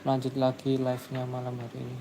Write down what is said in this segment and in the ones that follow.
lanjut lagi live-nya malam hari ini.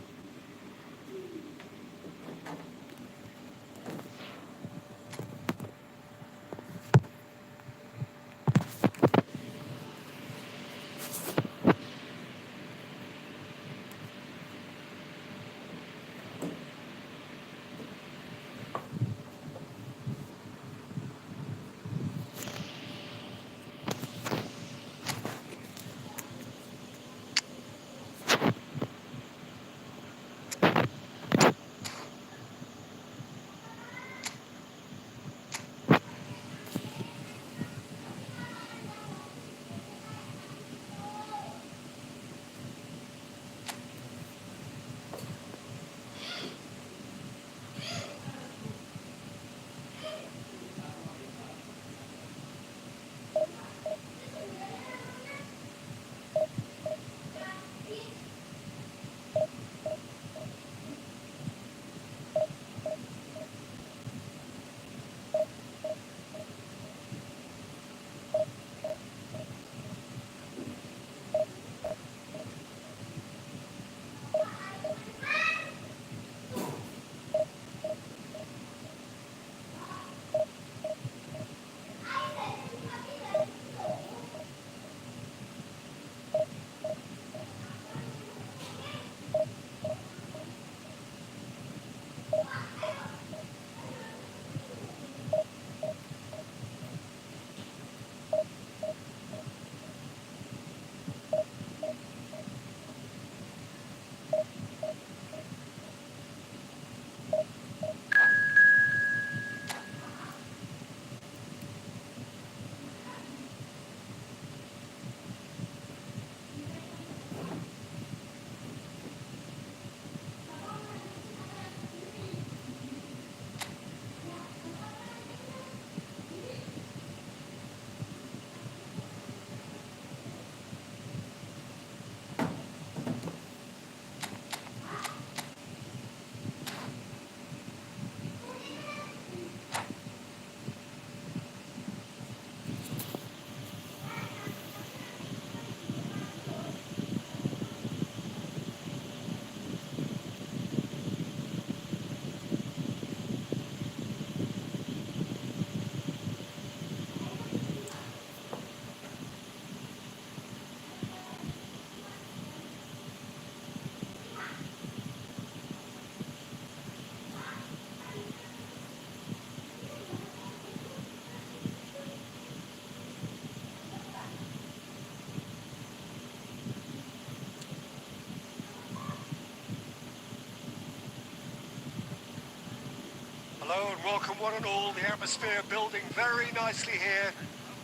Hello and welcome one and all. The atmosphere building very nicely here.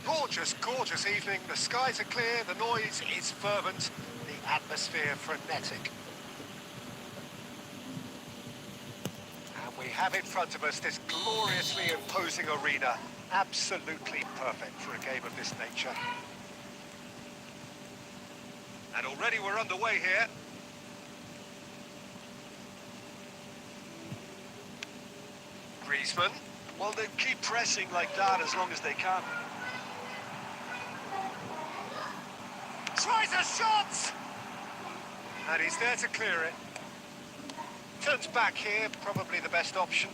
Gorgeous, gorgeous evening. The skies are clear, the noise is fervent, the atmosphere frenetic. And we have in front of us this gloriously imposing arena. Absolutely perfect for a game of this nature. And already we're underway here. Griezmann. Well, they keep pressing like that as long as they can. Tries a shot! And he's there to clear it. Turns back here, probably the best option.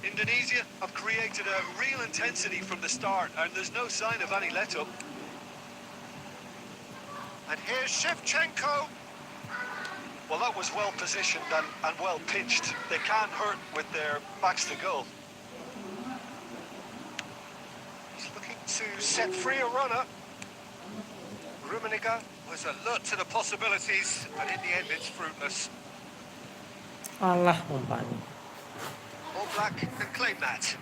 Indonesia have created a real intensity from the start, and there's no sign of any let-up. And here's Shevchenko. Well, that was well positioned and well pitched. They can't hurt with their backs to goal. He's looking to set free a runner. Rummenigge was alert to the possibilities, but in the end it's fruitless. Alah, umpannya. All Black can claim that.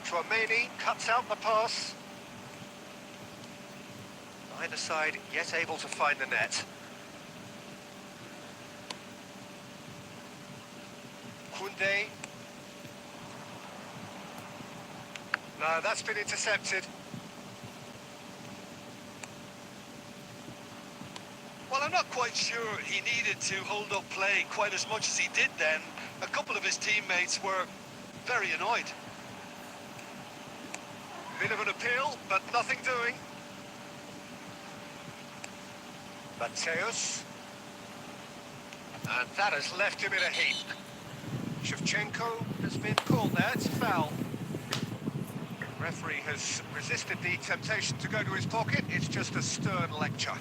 Chouameni cuts out the pass. Either side yet able to find the net. Koundé. No, that's been intercepted. Well, I'm not quite sure he needed to hold up play quite as much as he did then. A couple of his teammates were very annoyed. Bit of an appeal, but nothing doing. Mateus. And that has left him in a heap. Shevchenko has been called there, it's a foul. Referee has resisted the temptation to go to his pocket, it's just a stern lecture.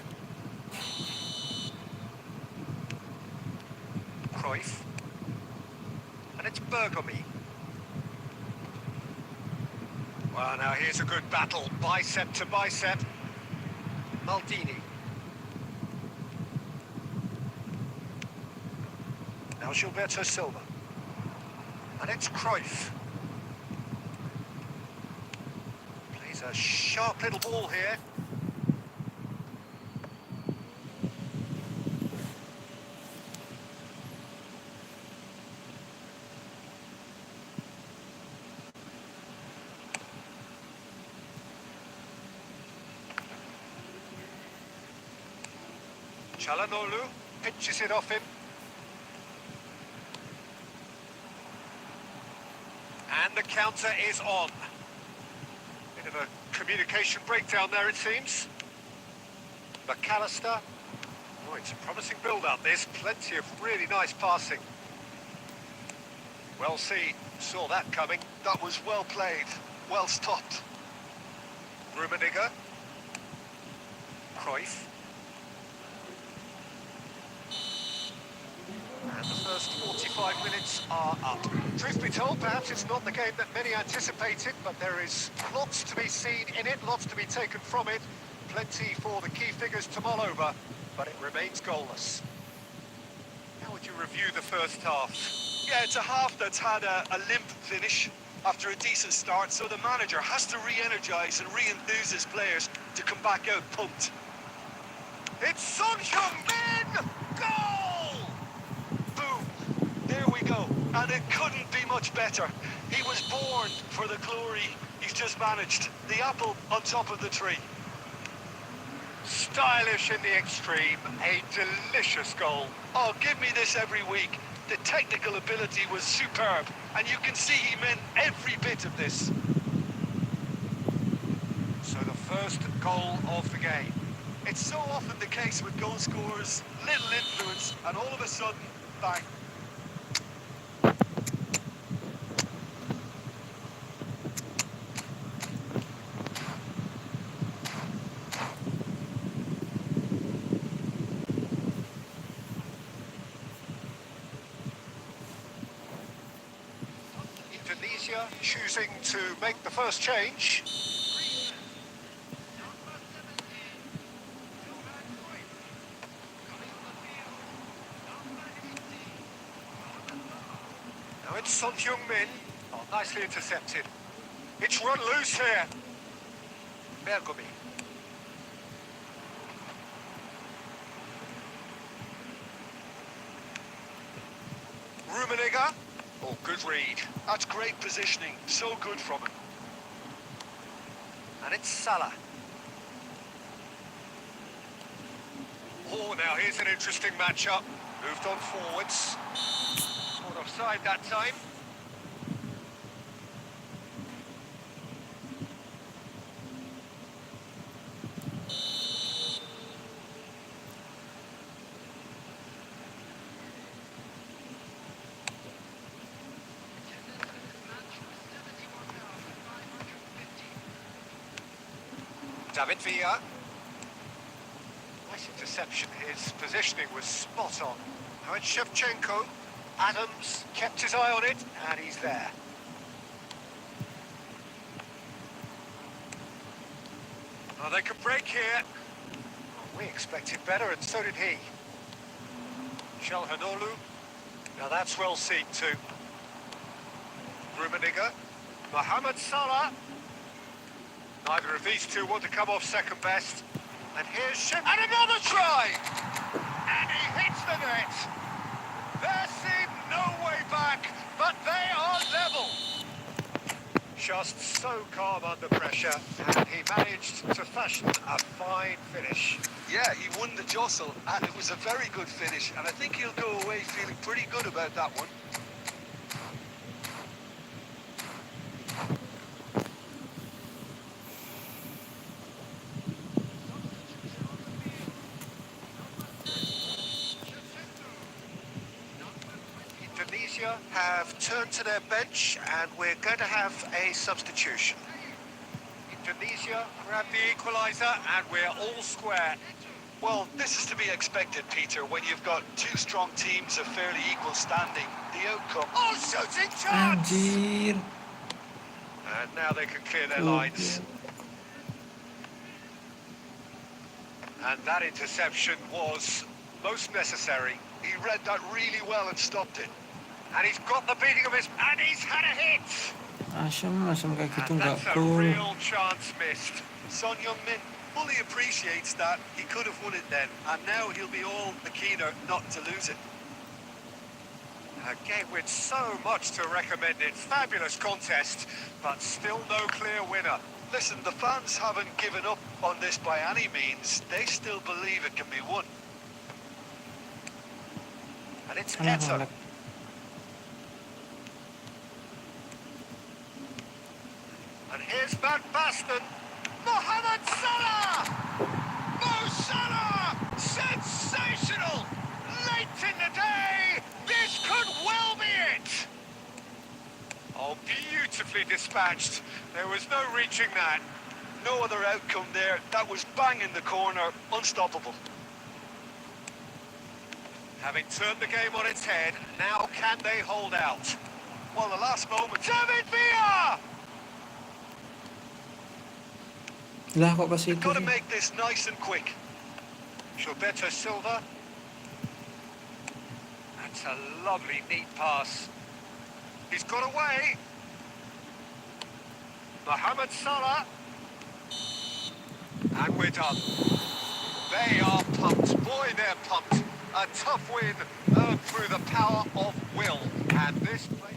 Cruyff. And it's Bergomi. Well, now here's a good battle, bicep to bicep. Maldini. Now Gilberto Silva. And it's Cruyff. Plays a sharp little ball here. Çalhanoğlu pitches it off him. And the counter is on. Bit of a communication breakdown there, it seems. McAllister. Oh, it's a promising build-up, this. Plenty of really nice passing. Well seen. Saw that coming. That was well played, well stopped. Rummenigge. Cruyff. And the first 45 minutes are up. Truth be told, perhaps it's not the game that many anticipated, but there is lots to be seen in it, lots to be taken from it. Plenty for the key figures to mull over, but it remains goalless. How would you review the first half? Yeah, it's a half that's had a limp finish after a decent start, so the manager has to re-energise and re-enthuse his players to come back out pumped. It's Son Heung-min! Goal! Boom! There we go. And it couldn't be much better. He was born for the glory he's just managed. The apple on top of the tree. Stylish in the extreme, a delicious goal. Oh, give me this every week. The technical ability was superb, and you can see he meant every bit of this. So the first goal of the game. It's so often the case with goal scorers, little influence, and all of a sudden, bang. Indonesia choosing to make the first change. Now it's Son Heung-min. Oh, nicely intercepted. It's run loose here. Bergomi. Rummenigge. Oh, good read. That's great positioning. So good from him. And it's Salah. Oh, now here's an interesting matchup. Moved on forwards. Not offside that time. David Villa. Nice interception. His positioning was spot on. Now it's Shevchenko. Adams kept his eye on it, and he's there. Oh, they could break here. Oh, we expected better, and so did he. Çalhanoğlu. Now that's well seen too. Rummenigge. Mohamed Salah. Neither of these two want to come off second best. And here's Shim. And another try! And he hits the net. There seemed no way back, but they are level. Just so calm under pressure, and he managed to fashion a fine finish. Yeah, he won the jostle, and it was a very good finish, and I think he'll go away feeling pretty good about that one. Indonesia have turned to their bench, and we're going to have a substitution. Indonesia grab the equaliser, and we're all square. Well, this is to be expected, Peter, when you've got two strong teams of fairly equal standing. The outcome... Oh, shooting chance! Anjir. And now they can clear their Oh, lines. And that interception was most necessary. He read that really well and stopped it. And he's got the beating of his... And he's had a hit! Asem kayak gitu And nggak that's a gol. real chance missed. Son Heung-min fully appreciates that. He could have won it then, and now he'll be all the keener not to lose it. A game with so much to recommend it. Fabulous contest, but still no clear winner. Listen, the fans haven't given up on this by any means. They still believe it can be won. And it's Alah, Eto. ngelek. And here's Van Basten. Mohamed Salah! Mo Salah! Sensational! Late in the day! This could well be it! Oh, beautifully dispatched. There was no reaching that. No other outcome there. That was bang in the corner. Unstoppable. Having turned the game on its head, now can they hold out? Well, the last moment... David Villa! Lah kok ke situ They've got to sih? make this nice and quick. Gilberto Silva. That's a lovely, neat pass. He's got away. Mohamed Salah. And we're done. They are pumped. Boy, they're pumped. A tough win earned through the power of will. And this play...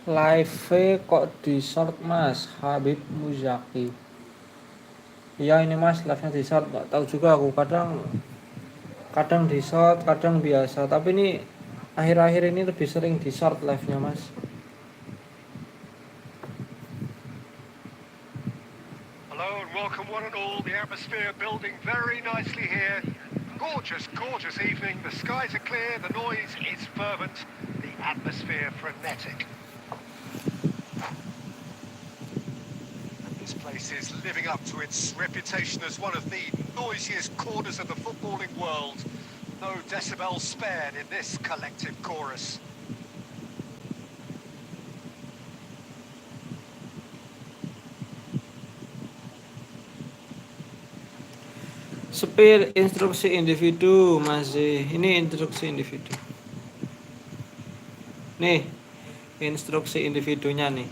Live kok di short mas Habib Muzaki. Iya ini mas live nya di short, nggak tahu juga aku, kadang di short kadang biasa, tapi ini akhir-akhir ini lebih sering di short live nya mas. Hello and welcome one and all. The atmosphere building very nicely here. Gorgeous, gorgeous evening. The skies are clear, the noise is fervent. The atmosphere frenetic. And this place is living up to its reputation as one of the noisiest corners of the footballing world. No decibels spared in this collective chorus. Sepir instruksi individu masih. Ini instruksi individu. Nih, instruksi individunya nih.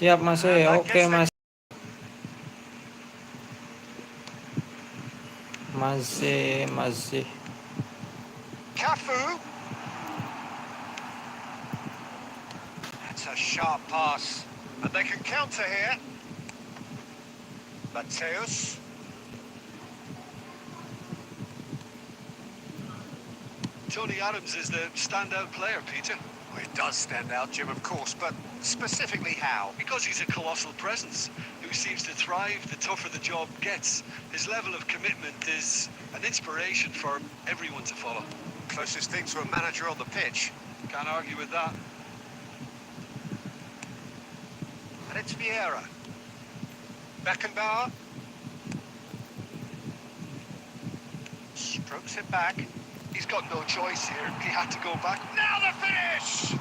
Siap Mas. Oke Mas. Masih. Cafu. That's a sharp pass. And they can counter here. Mateus. Tony Adams is the standout player, Peter. Well, it does stand out, Jim, of course, but specifically how? Because he's a colossal presence who seems to thrive the tougher the job gets. His level of commitment is an inspiration for everyone to follow. Closest thing to a manager on the pitch. Can't argue with that. And it's Vieira. Beckenbauer. Strokes it back. He's got no choice here. He had to go back. Now the finish!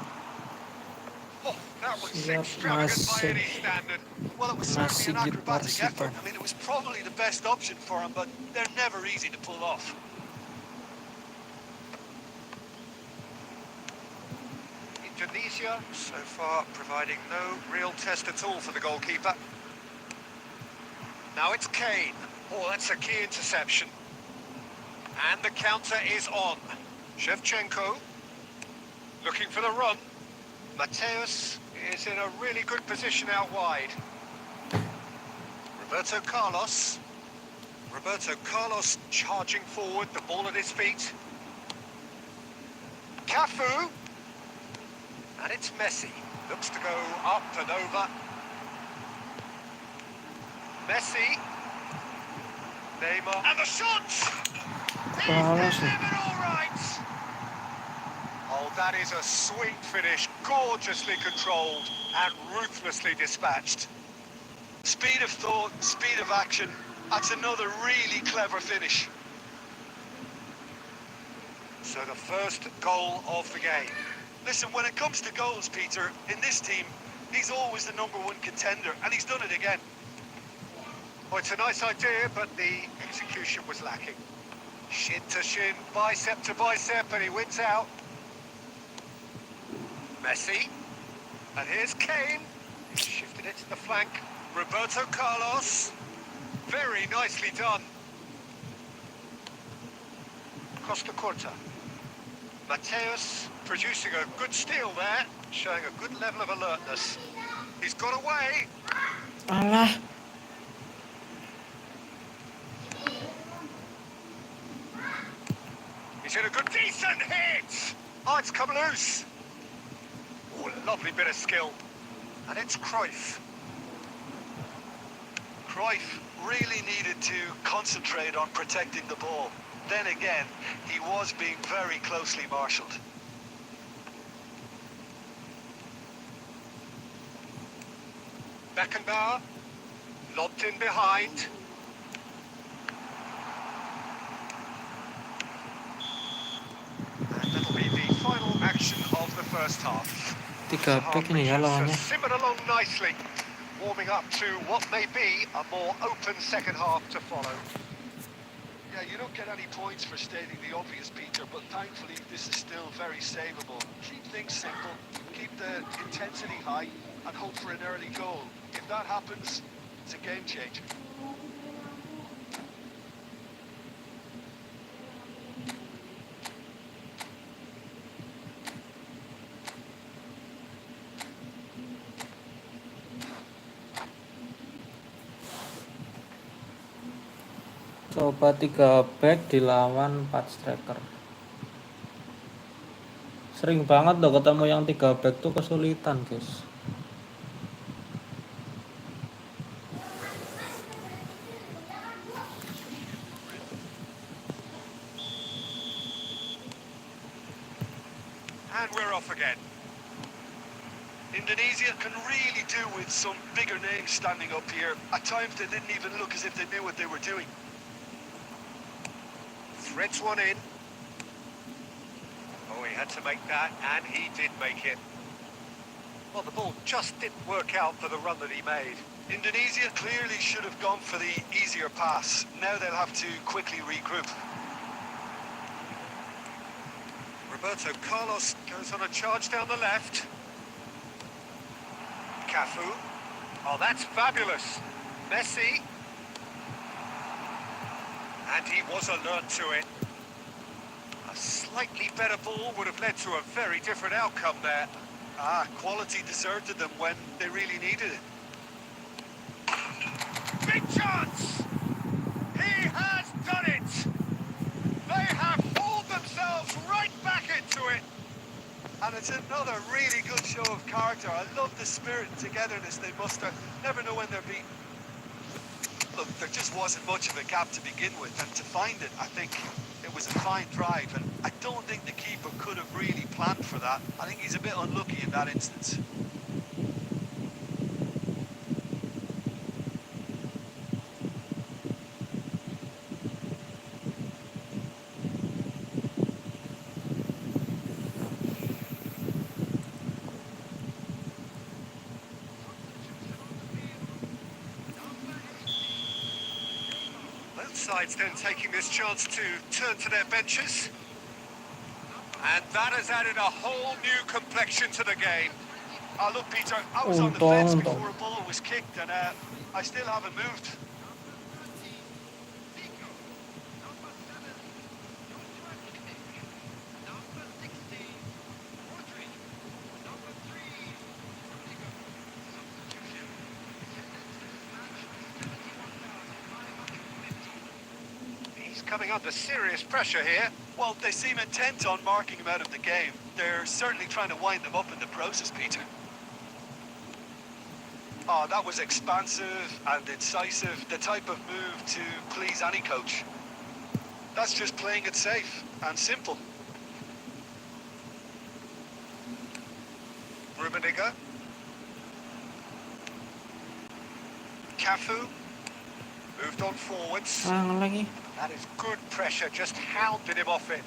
Oh, that was extravagant by any standard. Well, it was certainly an acrobatic effort. I mean, it was probably the best option for him, but they're never easy to pull off. Indonesia, so far, providing no real test at all for the goalkeeper. Now it's Kane. Oh, that's a key interception. And the counter is on. Shevchenko looking for the run. Mateus is in a really good position out wide. Roberto Carlos. Roberto Carlos charging forward, the ball at his feet. Cafu. And it's Messi. Looks to go up and over. Messi. Neymar. And the shot! Carlos. All right. Oh, that is a sweet finish, gorgeously controlled and ruthlessly dispatched. Speed of thought, speed of action. That's another really clever finish. So the first goal of the game. Listen, when it comes to goals, Peter, in this team, he's always the #1 contender, and he's done it again. Well, it's a nice idea, but the execution was lacking. Shin to shin, bicep to bicep, and he wins out. Messi. And here's Kane. He's shifted it to the flank. Roberto Carlos. Very nicely done. Costa Corta. Mateus producing a good steal there, showing a good level of alertness. He's got away. Alah. He's in a good, decent hit. Oh, it's come loose. Oh, lovely bit of skill. And it's Cruyff. Cruyff really needed to concentrate on protecting the ball. Then again, he was being very closely marshalled. Beckenbauer. Lobbed in behind. And that'll be the final action of the first half. 3 back ini ya lawannya. Simmered along nicely, warming up to what may be a more open second half to follow. Yeah, you don't get any points for stating the obvious, Peter, but thankfully this is still very savable. Keep things simple, keep the intensity high, and hope for an early goal. If that happens, it's a game changer. Coba 3 back dilawan 4 striker. Sering banget loh ketemu yang 3 back tuh kesulitan, guys. And we're off again. Indonesia can really do with some bigger names standing up here. At times they didn't even look as if they knew what they were doing. Threads one in. Oh, he had to make that, and he did make it. Well, the ball just didn't work out for the run that he made. Indonesia clearly should have gone for the easier pass. Now they'll have to quickly regroup. Roberto Carlos goes on a charge down the left. Cafu. Oh, that's fabulous. Messi. And he was alert to it. A slightly better ball would have led to a very different outcome there. Quality deserted them when they really needed it. Big chance! He has done it! They have pulled themselves right back into it. And it's another really good show of character. I love the spirit and togetherness they muster. Never know when they're beaten. Look, there just wasn't much of a gap to begin with, and to find it, I think it was a fine drive, and I don't think the keeper could have really planned for that. I think he's a bit unlucky in that instance. Both sides then taking this chance to turn to their benches. And that has added a whole new complexion to the game. Look, Peter, I was on the fence before a ball was kicked, and I still haven't moved. He's coming under serious pressure here. Well, they seem intent on marking him out of the game. They're certainly trying to wind them up in the process, Peter. Oh, that was expansive and incisive, the type of move to please any coach. That's just playing it safe and simple. Rummenigge. Cafu. Moved on forwards. Lagi. That is good pressure, just hounded him off it.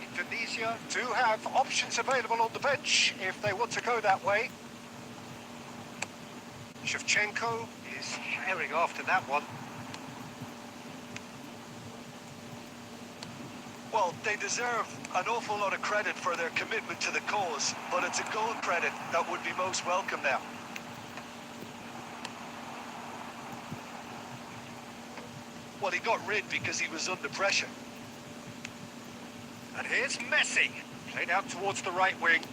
Indonesia do have options available on the bench if they want to go that way. Shevchenko is herring after that one. Well, they deserve an awful lot of credit for their commitment to the cause, but it's a goal credit that would be most welcome now. Well, he got rid because he was under pressure. And here's Messi, played out towards the right wing.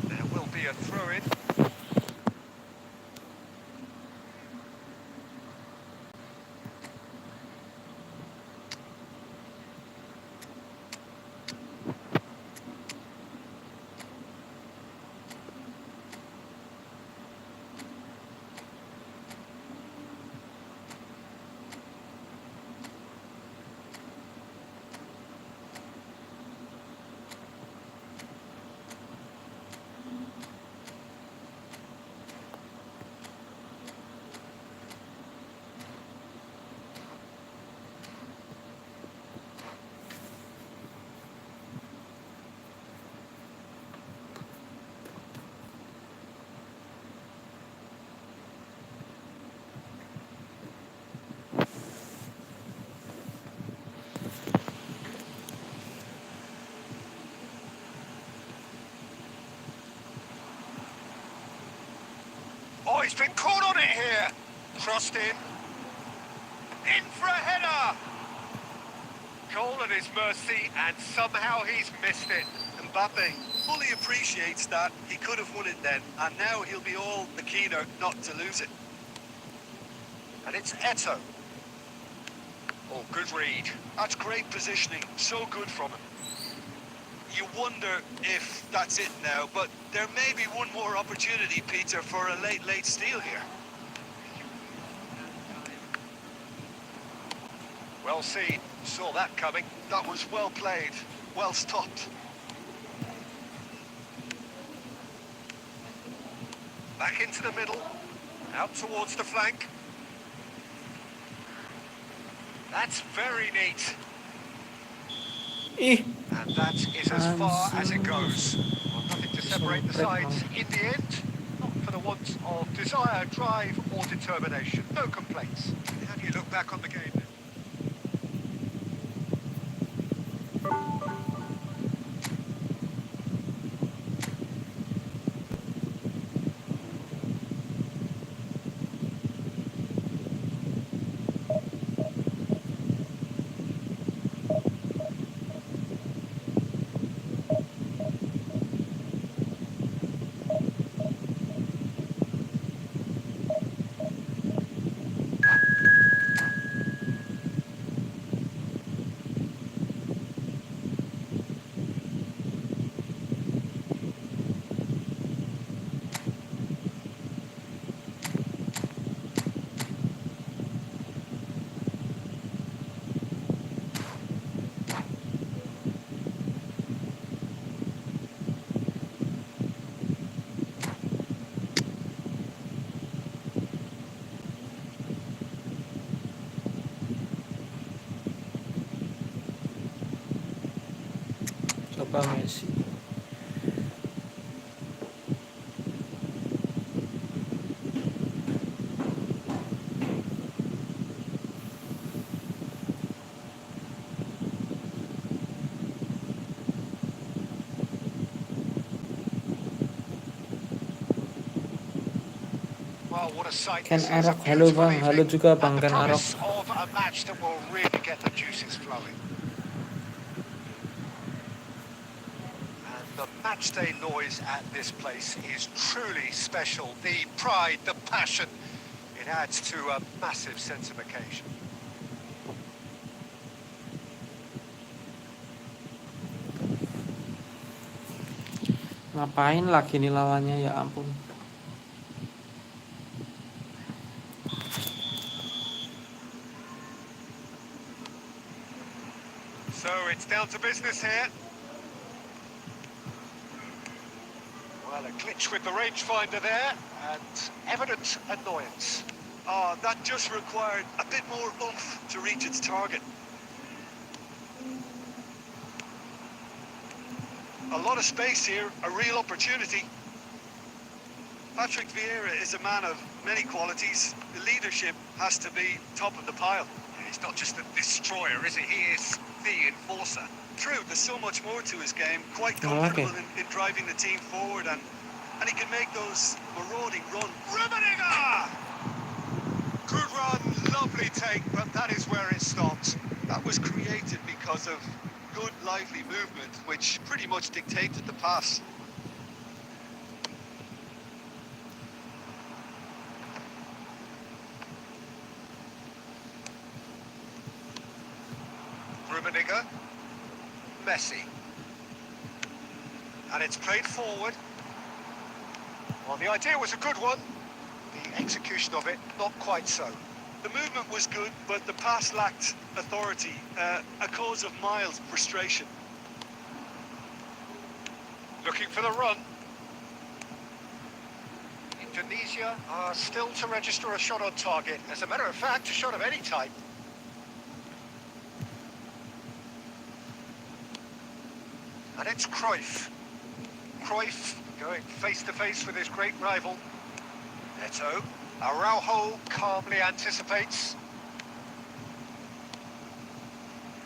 There will be a throw-in. Oh, he's been caught on it here. Crossed in. In for a header. Goal at his mercy, and somehow he's missed it. And Mbappe fully appreciates that he could have won it then, and now he'll be all the keener not to lose it. And it's Eto. Oh, good read. That's great positioning, so good from him. You wonder if that's it now, but there may be one more opportunity, Peter, for a late steal here. Well seen. Saw that coming. That was well played, well stopped. Back into the middle. Out towards the flank. That's very neat. Ih, And that is as far as it goes. Well, nothing to separate the sides in the end. Not for the want of desire, drive or determination. No complaints. How do you look back on the game? coba Messi. Well, what a sight Ken this is. A Arok, halo beautiful bang, halo evening. juga Bang And the Ken Arok. promise of a match that will really get the juices flowing. And the matchday noise at this place is truly special. The pride, the passion, it adds to a massive sense of occasion. Ngapain lagi nih lawannya, ya ampun. So it's down to business here. Well, a glitch with the rangefinder there, and evident annoyance. That just required a bit more oomph to reach its target. A lot of space here, a real opportunity. Patrick Vieira is a man of many qualities. The leadership has to be top of the pile. He's not just a destroyer, is he? He is the enforcer. True, there's so much more to his game. Quite Oh, comfortable okay. in driving the team forward, and he can make those marauding runs. Rummenigge! Good run, lovely take, but that is where it stops. That was created because of good, lively movement, which pretty much dictated the pass. Rummenigge. Messi. And it's played forward. Well, the idea was a good one. The execution of it, not quite so. The movement was good, but the pass lacked authority, a cause of mild frustration. Looking for the run. Indonesia are still to register a shot on target. As a matter of fact, a shot of any type. And it's Cruyff. Cruyff going face to face with his great rival. Eto. Araujo calmly anticipates.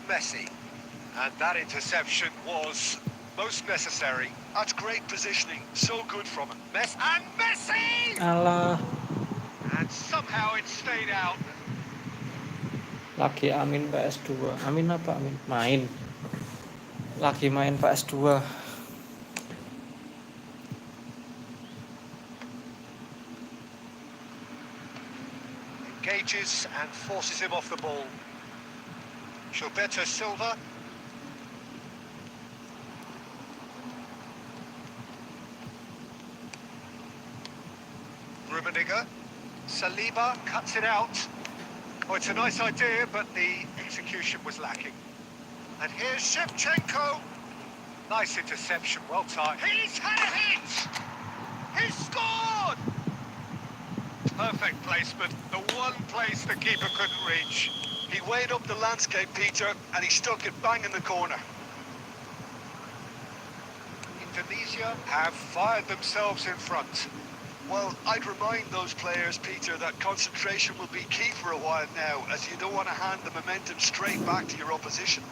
Messi. And that interception was most necessary. That's great positioning, so good from him. And Messi! Alah, And somehow it stayed out. lagi Amin PS2. Amin apa Amin? Main. Lagi main PS2. engages and forces him off the ball. Gilberto Silva. Rummenigge. Saliba cuts it out. Oh, it's a nice idea, but the execution was lacking. And here's Shevchenko. Nice interception, well timed. He's had a hit! He's scored! Perfect placement, the one place the keeper couldn't reach. He weighed up the landscape, Peter, and he stuck it bang in the corner. Indonesia have fired themselves in front. Well, I'd remind those players, Peter, that concentration will be key for a while now, as you don't want to hand the momentum straight back to your opposition.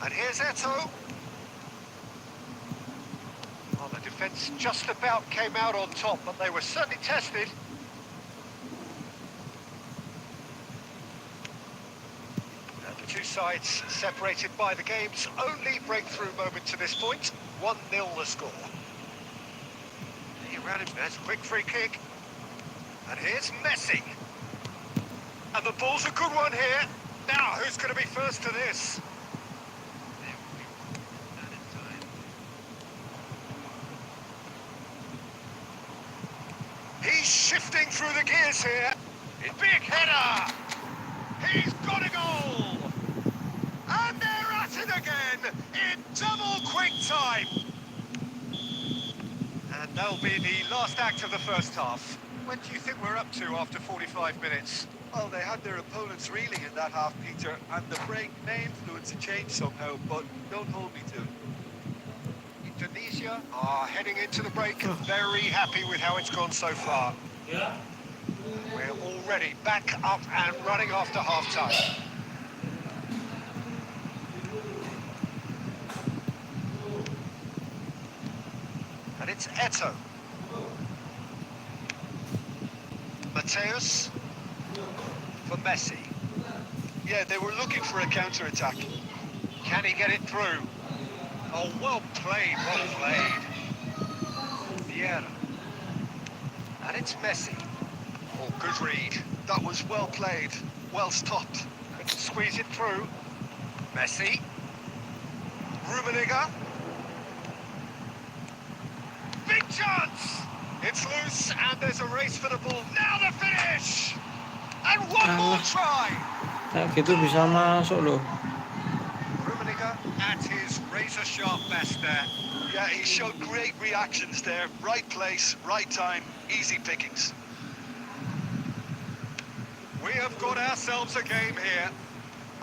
And here's Eto'o. Well, the defence just about came out on top, but they were certainly tested. And the two sides separated by the game's only breakthrough moment to this point. 1-0 the score. He ran it. There's a quick free kick. And here's Messi. And the ball's a good one here. Now, who's going to be first to this? He's shifting through the gears here. Big header. He's got a goal. And they're at it again in double quick time. And that'll be the last act of the first half. What do you think we're up to after 45 minutes? Well, they had their opponents reeling in that half, Peter, and the break may influence a change somehow, but don't hold me to it. Indonesia are heading into the break, very happy with how it's gone so far. Yeah. We're already back up and running after half-time. And it's Eto'o. Mateus for Messi. Yeah, they were looking for a counter-attack. Can he get it through? Oh, well played, well played. Vieira. And it's Messi. Oh, good read. That was well played, well stopped. Couldn't squeeze it through. Messi. Rummenigge. Big chance! It's loose, and there's a race for the ball. Now the finish! And one more try! Kayak gitu bisa masuk loh. Rummenigge at his razor-sharp best there. Yeah, he showed great reactions there. Right place, right time, easy pickings. We have got ourselves a game here.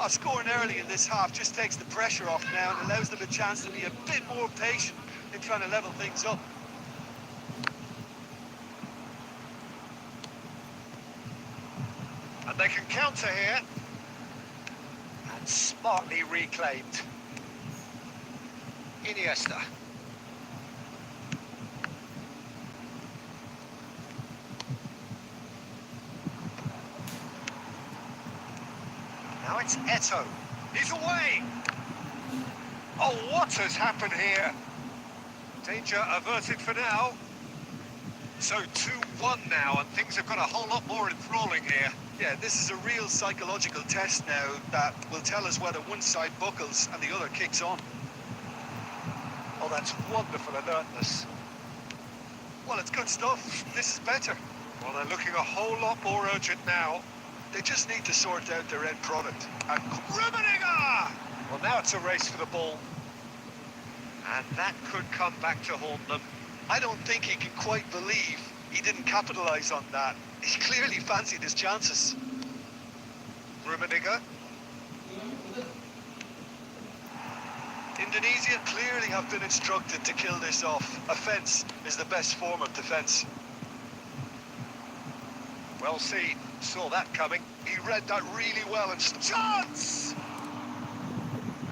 Scoring early in this half just takes the pressure off now and allows them a chance to be a bit more patient in trying to level things up. And they can counter here. And smartly reclaimed. Iniesta. Now it's Eto'o. He's away. Oh, what has happened here? Danger averted for now. So 2-1 now, and things have got a whole lot more enthralling here. Yeah, this is a real psychological test now that will tell us whether one side buckles and the other kicks on. Oh, that's wonderful alertness. Well, it's good stuff. This is better. Well, they're looking a whole lot more urgent now. They just need to sort out their end product. And Rummenigge! Well, now it's a race for the ball. And that could come back to haunt them. I don't think he can quite believe he didn't capitalise on that. He clearly fancied his chances. Rummenigge. Indonesia clearly have been instructed to kill this off. Offence is the best form of defence. Well seen. Saw that coming. He read that really well and... Chance!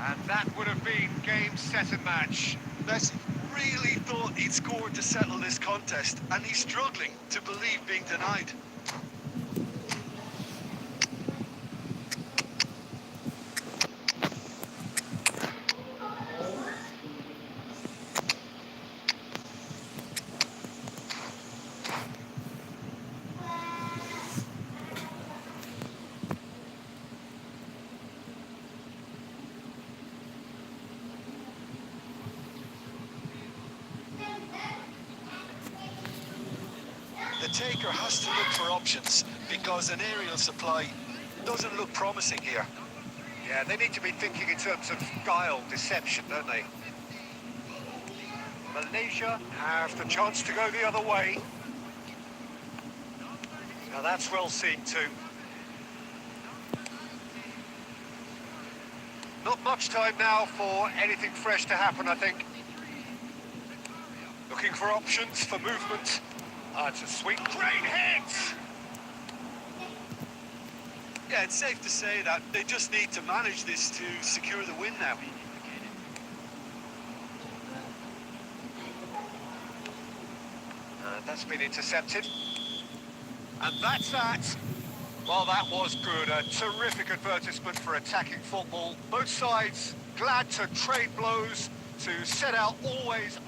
And that would have been game, set and match. Messi really thought he'd scored to settle this contest, and he's struggling to believe being denied. The taker has to look for options because an aerial supply doesn't look promising here. Yeah, they need to be thinking in terms of guile, deception, don't they? Malaysia have the chance to go the other way. Now that's well seen too. Not much time now for anything fresh to happen, I think. Looking for options for movement. It's a sweet, great hit! Yeah, it's safe to say that they just need to manage this to secure the win now. That's been intercepted. And that's that. Well, that was good. A terrific advertisement for attacking football. Both sides glad to trade blows, to set out always...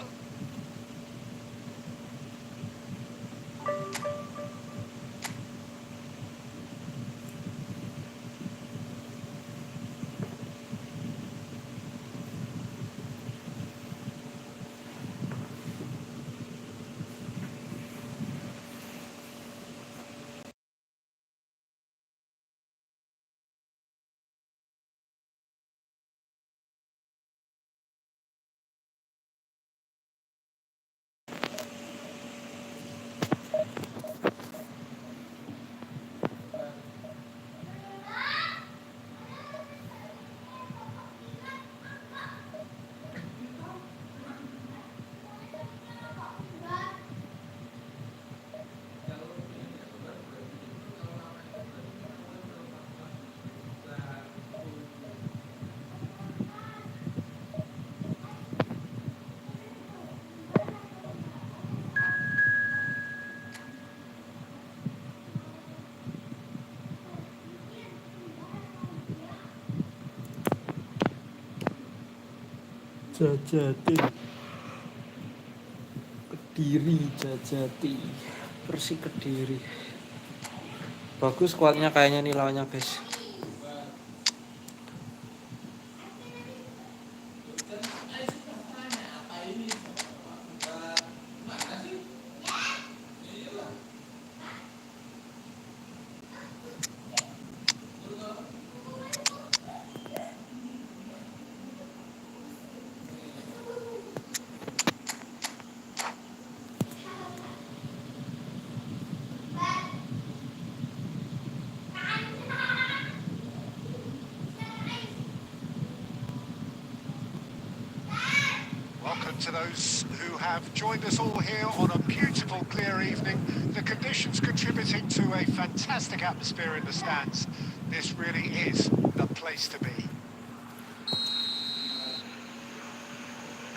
'Jajatin'. Kediri, Jajati. Persik Kediri. Bagus squadnya kayaknya nih lawannya, guys. Welcome to those who have joined us all here on a beautiful, clear evening. The conditions contributing to a fantastic atmosphere in the stands. This really is the place to be.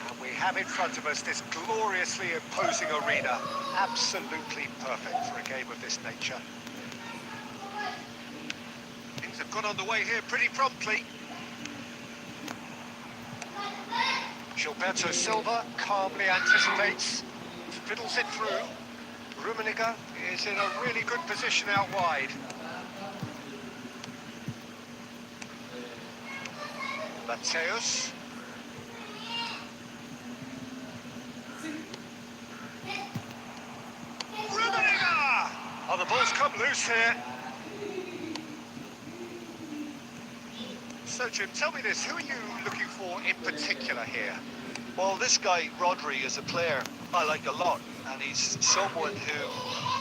And we have in front of us this gloriously imposing arena. Absolutely perfect for a game of this nature. Things have got underway here pretty promptly. Gilberto Silva calmly anticipates, fiddles it through. Rummenigge is in a really good position out wide. Mateus. Rummenigge! Oh, the ball's come loose here. So, Jim, tell me this, who are you looking for in particular here? Well, this guy, Rodri, is a player I like a lot, and he's someone who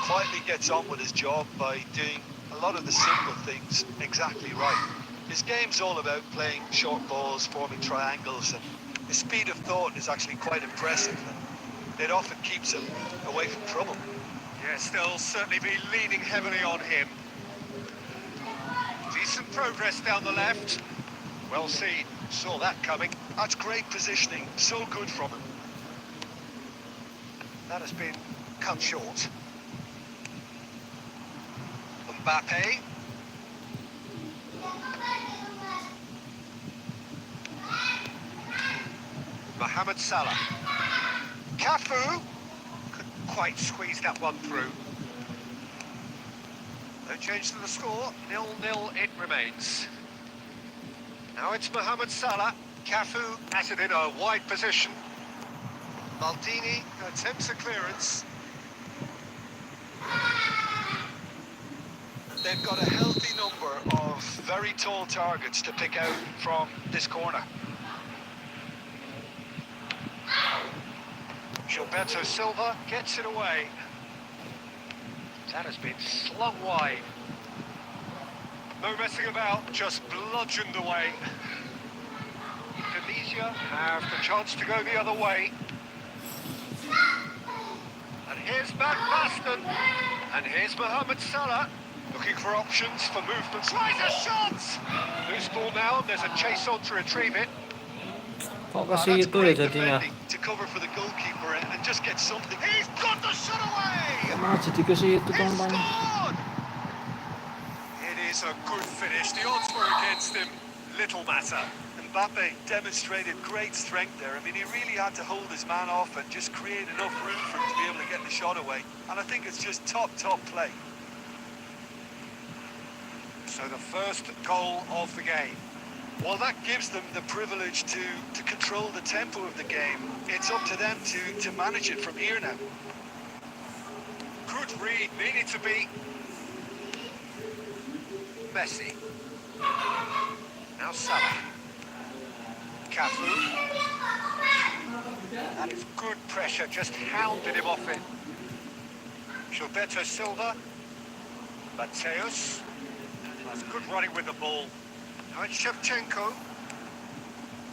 quietly gets on with his job by doing a lot of the simple things exactly right. His game's all about playing short balls, forming triangles, and his speed of thought is actually quite impressive, and it often keeps him away from trouble. Yes, they'll certainly be leaning heavily on him. Decent progress down the left. Well seen, saw that coming. That's great positioning, so good from him. That has been cut short. Mbappe. Mohamed Salah. Cafu. Couldn't quite squeeze that one through. No change to the score, 0-0 it remains. Now it's Mohamed Salah. Cafu at it in a wide position. Maldini attempts a clearance. They've got a healthy number of very tall targets to pick out from this corner. Gilberto Silva gets it away. That has been slung wide. No messing about, just bludgeoned away. Indonesia have the chance to go the other way. And here's Matt Baston. And here's Mohamed Salah. Looking for options for movement. Tries a shot! Loose ball now, there's a chase on to retrieve it. Kok ke That's situ ya great jadinya? defending to cover for the goalkeeper and just get something. He's got the shot away! Kok malah jadi ke situ He teman-teman? scored! It is a good finish. The odds were against him. Little matter. Mbappe demonstrated great strength there. I mean, he really had to hold his man off and just create enough room for him to be able to get the shot away. And I think it's just top play. So the first goal of the game. Well, that gives them the privilege to control the tempo of the game. It's up to them to manage it from here now. Good read, needed to be. Messi. Now Salah. Cafu. That is good pressure, just hounded him off it. Gilberto Silva. Mateus. That's good running with the ball. Now it's Shevchenko.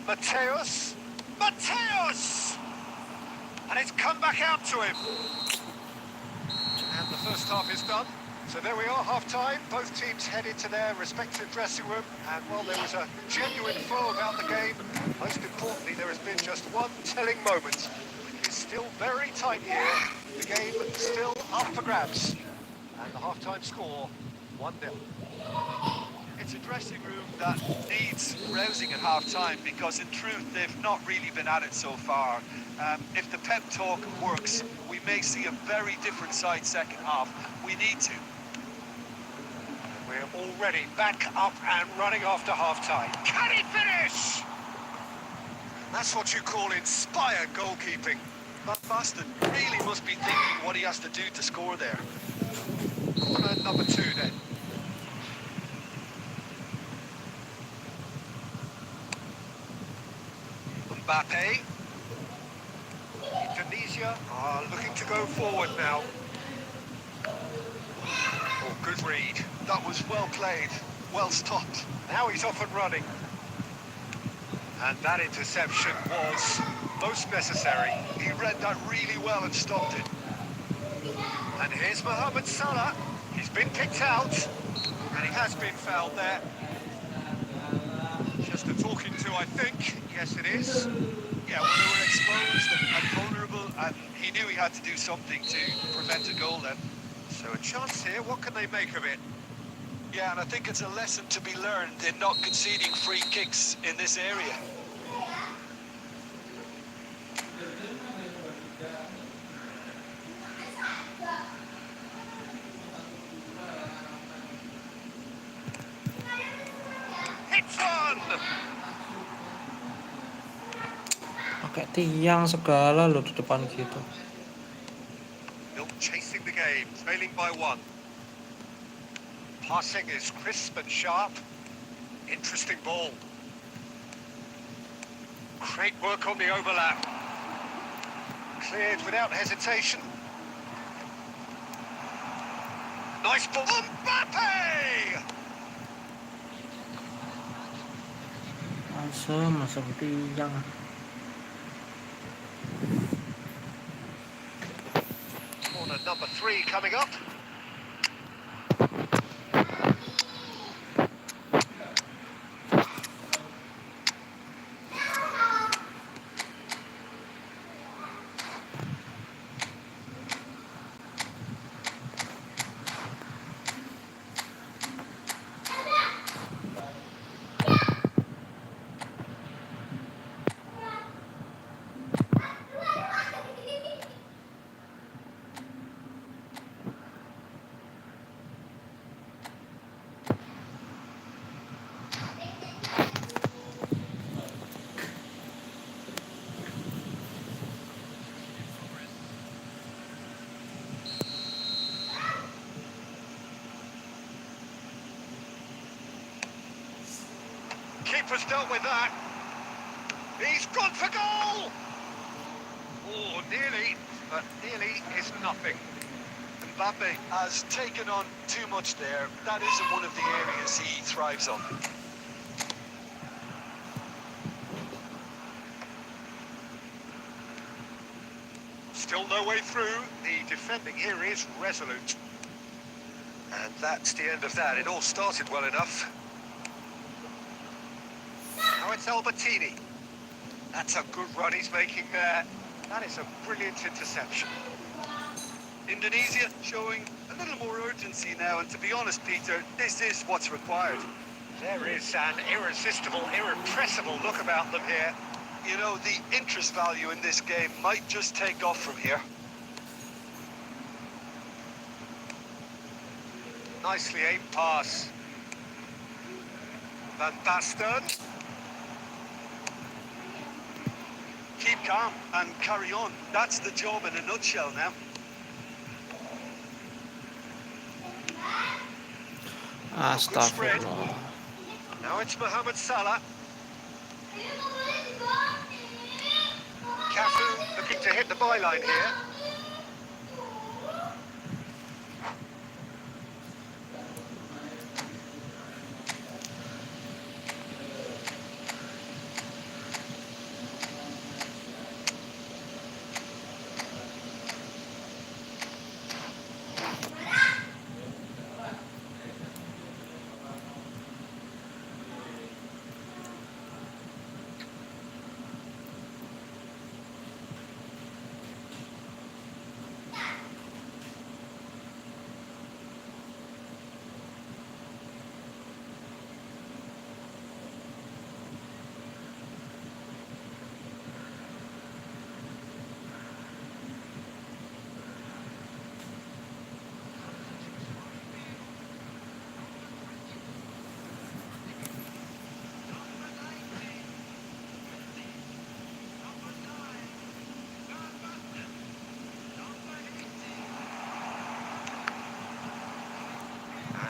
Mateus. Mateus! And it's come back out to him. And the first half is done. So there we are, half-time. Both teams headed to their respective dressing room. And while there was a genuine flow about the game, most importantly, there has been just one telling moment. It's still very tight here. The game still up for grabs. And the half-time score, 1-0. It's a dressing room that needs rousing at half-time because in truth they've not really been at it so far. If the pep talk works, we may see a very different side second half. We need to. We're already back up and running after half-time. Can he finish? That's what you call inspired goalkeeping. Matt Baston really must be thinking what he has to do to score there. Corner number 2 then. Mbappe. Indonesia are looking to go forward now. Oh, good read. That was well played, well stopped. Now he's off and running. And that interception was most necessary. He read that really well and stopped it. And here's Mohamed Salah. He's been picked out. And he has been fouled there. Just a talking to, I think. Yes, it is. Yeah, well, they were exposed and vulnerable, and he knew he had to do something to prevent a goal then. So a chance here. What can they make of it? Yeah, and I think it's a lesson to be learned in not conceding free kicks in this area. Hits on! Pakai tiang segala loh di depan gitu. Still chasing the game, trailing by 1. Passing is crisp and sharp. Interesting ball. Great work on the overlap. Cleared without hesitation. Nice ball. Mbappe! Masuk tiang. Corner number 3 coming up. keeper's dealt with that. He's gone for goal! Oh, nearly, but nearly is nothing. Mbappe has taken on too much there. That isn't one of the areas he thrives on. Still no way through. The defending here is resolute. And that's the end of that. It all started well enough. Now it's Albertini. That's a good run he's making there. That is a brilliant interception. Indonesia showing a little more urgency now, and to be honest, Peter, this is what's required. There is an irresistible, irrepressible look about them here. You know, the interest value in this game might just take off from here. Nicely aimed pass. Van Basten. Keep calm and carry on. That's the job in a nutshell now. Astagfirullah. Now it's Mohamed Salah. Cafu looking to hit the byline here.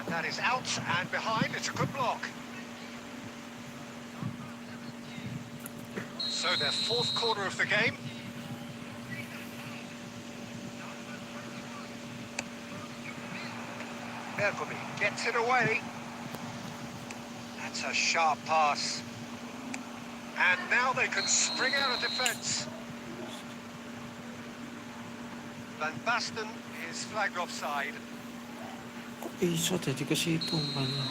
And that is out and behind. It's a good block. So their fourth quarter of the game. Bergomi gets it away. That's a sharp pass. And now they can spring out of defence. Van Basten is flagged offside. Kok bisa jadi ke situ umpannya?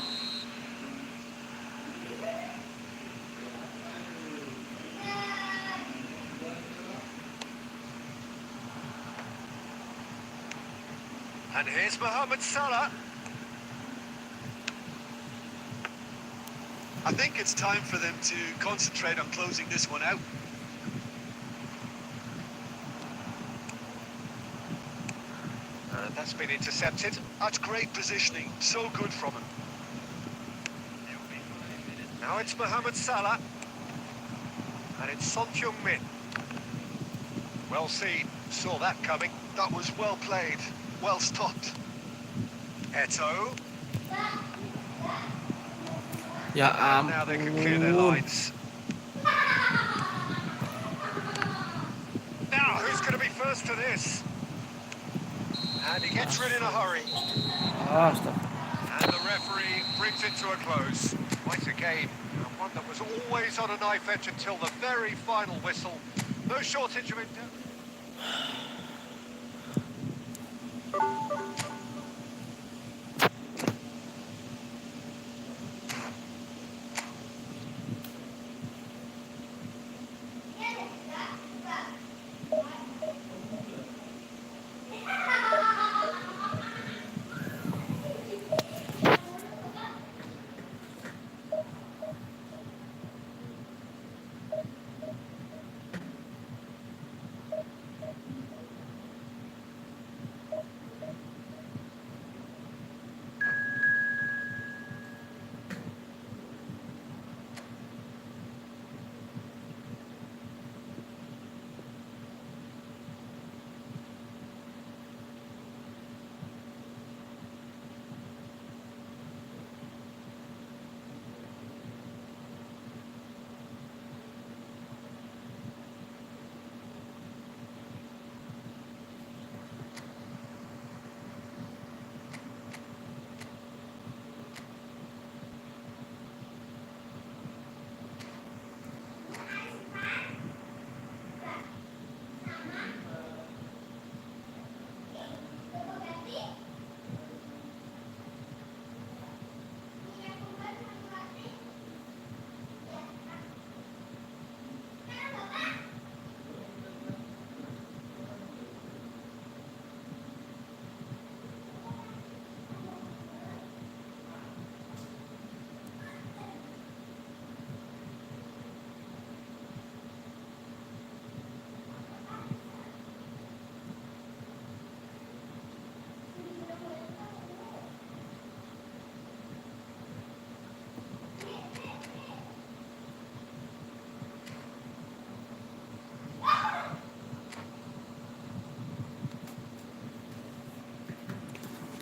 And here's Mohamed Salah. I think it's time for them to concentrate on closing this one out. That's been intercepted. That's great positioning. So good from him. Now it's Mohamed Salah. And it's Son Heung-min. Well seen. Saw that coming. That was well played. Well stopped. Eto'o. Ya And now they can clear their ampun. lines. Now, who's going to be first to this? And he gets rid in a hurry. Astagfirullah. And the referee brings it to a close. Quite a game. One that was always on a knife edge until the very final whistle. No shortage of endeavour.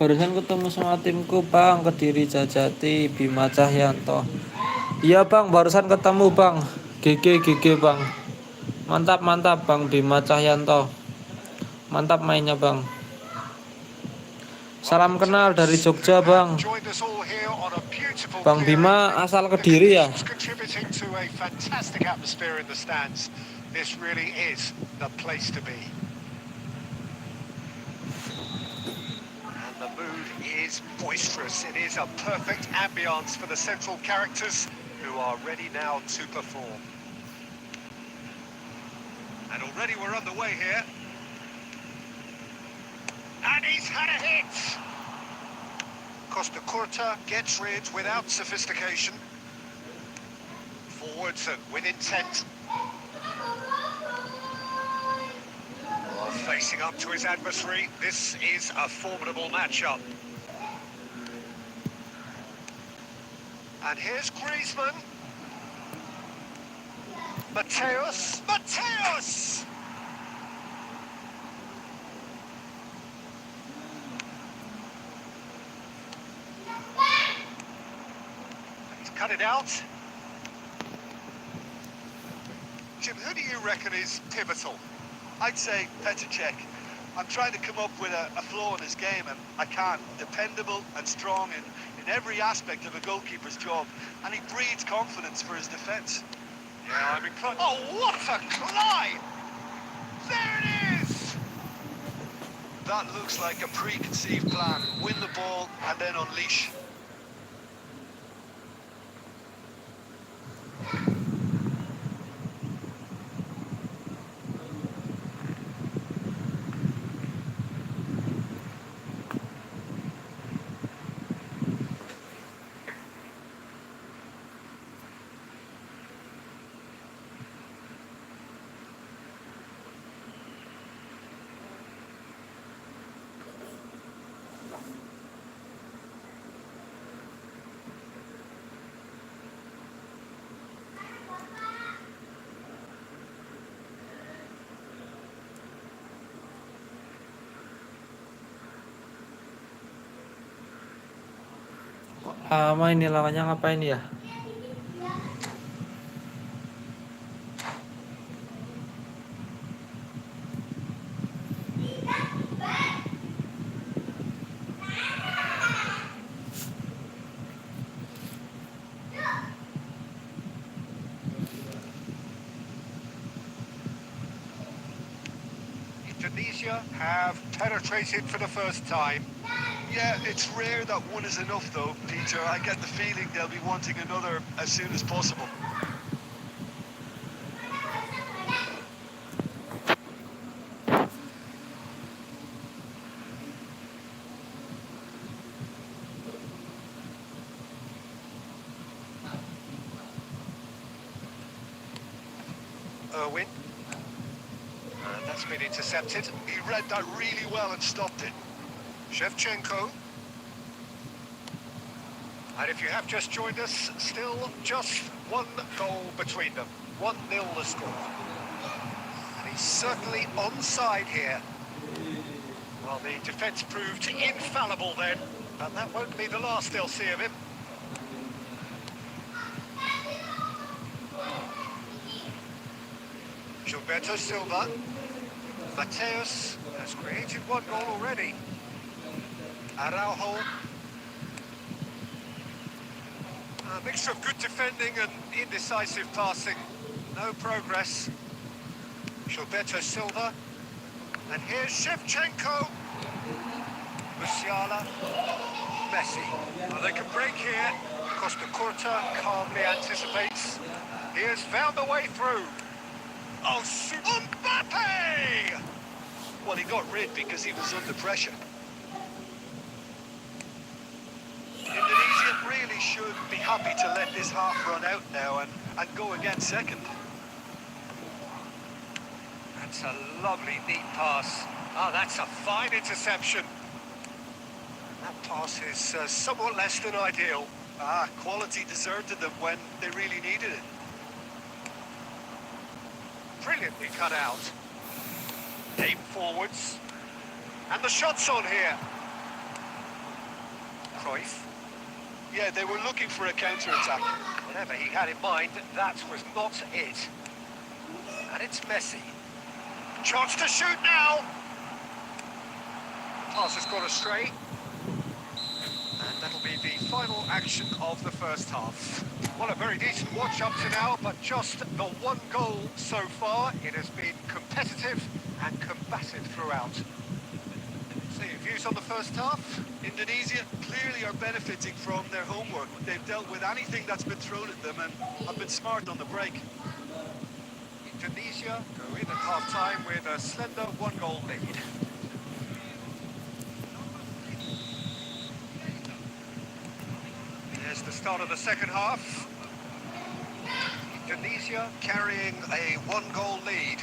Barusan ketemu sama timku bang, Kediri Jajati, Bima Cahyanto. Iya bang, barusan ketemu bang, GG bang. Mantap bang, Bima Cahyanto. Mantap mainnya bang. Salam Welcome to kenal dari those Jogja who have bang. joined us all here on a beautiful Bang clearing. Bima asal The Kediri ya? conditions contributing to a fantastic atmosphere in the stands. This really is the place to be. And the mood is boisterous. It is a perfect ambience for the central characters who are ready now to perform. And already we're underway here. And he's had a hit! Costa Curta gets rid without sophistication. Forwards and with intent. Facing up to his adversary, this is a formidable matchup. And here's Griezmann. Mateus! He's cut it out. Jim, who do you reckon is pivotal? I'd say Petr Cech. I'm trying to come up with a flaw in his game, and I can't. Dependable and strong in every aspect of a goalkeeper's job, and he breeds confidence for his defence. Yeah, I'm inclined. Oh, what a climb! There it is! That looks like a preconceived plan. Win the ball and then unleash. Lama ini lawannya ngapain ya? Indonesia have penetrated for the first time. Yeah, it's rare that one is enough though, Peter. I get the feeling they'll be wanting another as soon as possible. Irwin. That's been intercepted. He read that really well and stopped it. Shevchenko. And if you have just joined us, still just one goal between them. 1-0 the score. And he's certainly onside here. Well, the defence proved infallible then, but that won't be the last they'll see of him. Gilberto Silva. Mateus has created one goal already. Araujo. A mixture of good defending and indecisive passing. No progress. Gilberto Silva. And here's Shevchenko. Musiala. Messi. Well, they can break here. Costa Curta calmly anticipates. He has found a way through. Oh, shoot. Mbappe! Well, he got rid because he was under pressure. Indonesia really should be happy to let this half run out now and go again second. That's a lovely, neat pass. Oh, that's a fine interception. That pass is somewhat less than ideal. Quality deserted them when they really needed it. Brilliantly cut out. Aim forwards. And the shot's on here. Cruyff. Yeah, they were looking for a counter-attack. Whatever he had in mind, that was not it. And it's Messi. Chance to shoot now. Pass has gone astray. And that'll be the final action of the first half. Well, a very decent watch up to now, but just the one goal so far. It has been competitive and combative throughout. So your views on the first half? Indonesia clearly are benefiting from their homework. They've dealt with anything that's been thrown at them and have been smart on the break. Indonesia go in at half-time with a slender one-goal lead. There's the start of the second half. Indonesia carrying a one-goal lead.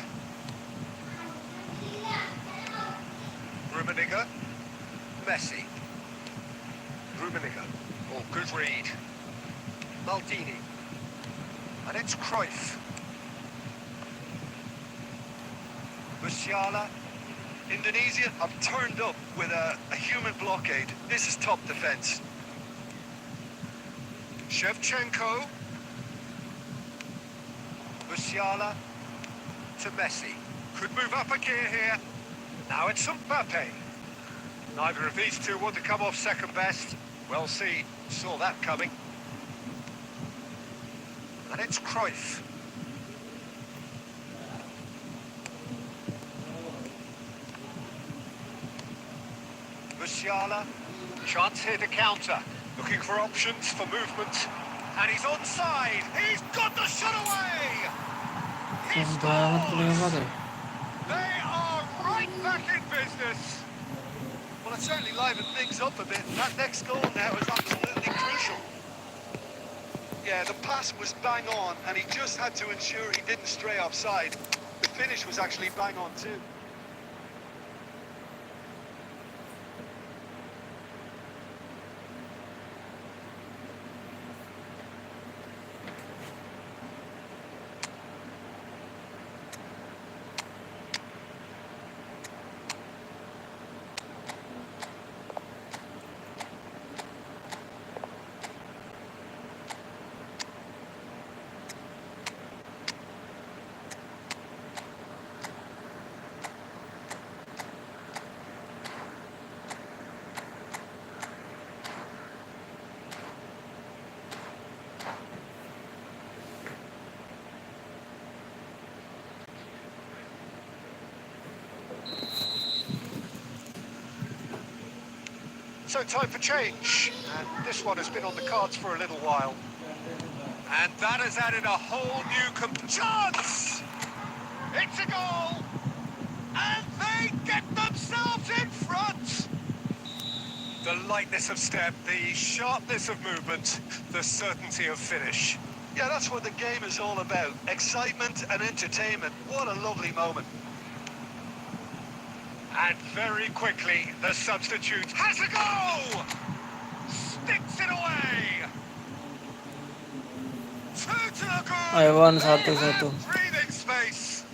Rummenigge, Messi. Rummenigge, oh, good read. Maldini, and it's Cruyff. Musiala. Indonesia have turned up with a human blockade. This is top defence. Shevchenko. Musiala to Messi. Could move up a gear here. Now it's Mbappe. Neither of these two want to come off second best. Well seen, saw that coming. And it's Cruyff. Musiala, chance here to counter. Looking for options for movement. And he's onside. He's got the shot away. He scores. They are right back in business. Well, it certainly livened things up a bit. That next goal now is absolutely crucial. Yeah, the pass was bang on, and he just had to ensure he didn't stray offside. The finish was actually bang on too. So time for change, and this one has been on the cards for a little while. And that has added a whole new chance! It's a goal! And they get themselves in front! The lightness of step, the sharpness of movement, the certainty of finish. Yeah, that's what the game is all about. Excitement and entertainment. What a lovely moment. And very quickly, the substitute has a go! Sticks it away! Two to the goal! Ayo, Wan, They satu. have breathing space.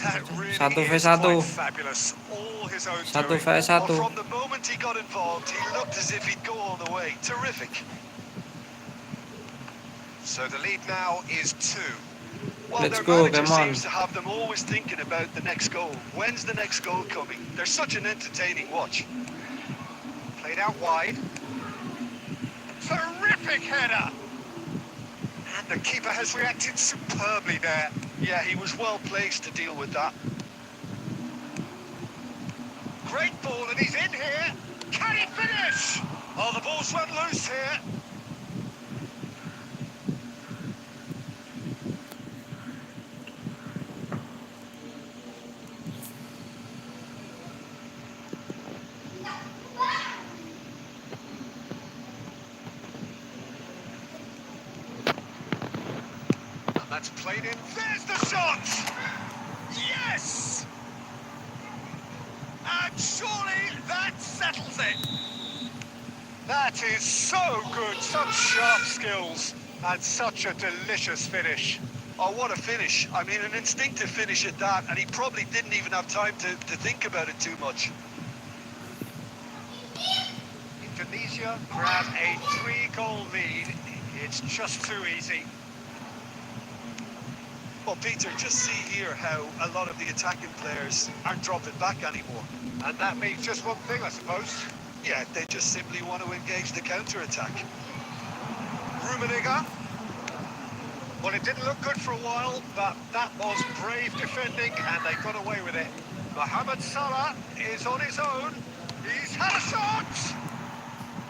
That really Satu is v satu. quite fabulous. All his own Satu doing. v Well, satu. from the moment he got involved, he looked as if he'd go all the way. Terrific. So the lead now is 2. Well, Let's their go, manager come on. seems to have them always thinking about the next goal. When's the next goal coming? They're such an entertaining watch. Played out wide. Terrific header! And the keeper has reacted superbly there. Yeah, he was well placed to deal with that. Great ball, and he's in here. Can he finish? Oh, the ball's run loose here. And that's played in. There's the shot! Yes! And surely that settles it. That is so good, such sharp skills, and such a delicious finish. Oh, what a finish. I mean, an instinctive finish at that, and he probably didn't even have time to think about it too much. Indonesia grab a 3-goal lead. It's just too easy. Well, Peter, just see here how a lot of the attacking players aren't dropping back anymore. And that means just one thing, I suppose. Yeah, they just simply want to engage the counter-attack. Rummenigge. Well, it didn't look good for a while, but that was brave defending, and they got away with it. Mohamed Salah is on his own. He's had a shot!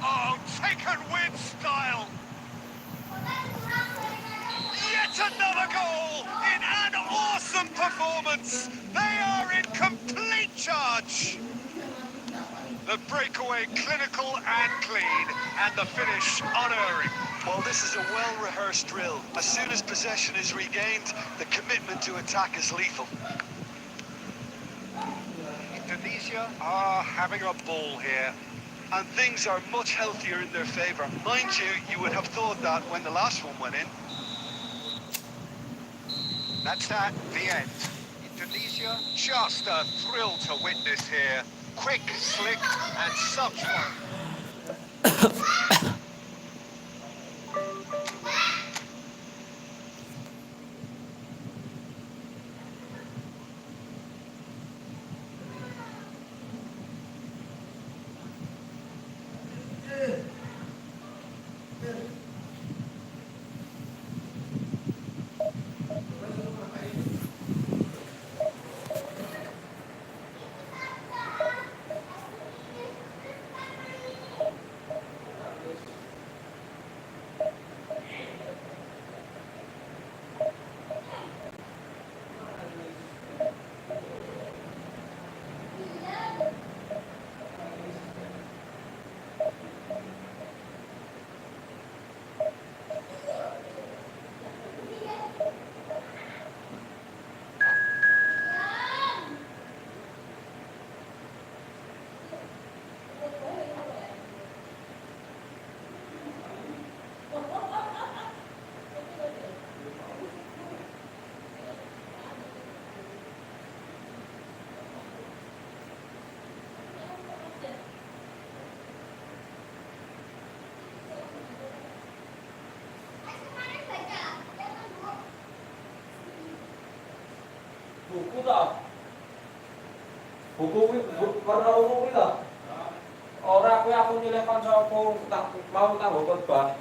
Oh, taken with style! Yet another goal in an awesome performance! They are in complete charge! The breakaway clinical and clean, and the finish unerring. Well, this is a well-rehearsed drill. As soon as possession is regained, the commitment to attack is lethal. Indonesia are having a ball here. And things are much healthier in their favour. Mind you, you would have thought that when the last one went in. That's that, the end. Indonesia, just a thrill to witness here. Quick, slick, and such fun. Buku tak? Buku warna ungu kuwi ta? Ora kuwi aku nyilih kancaku tak mau tak mbok khotbah.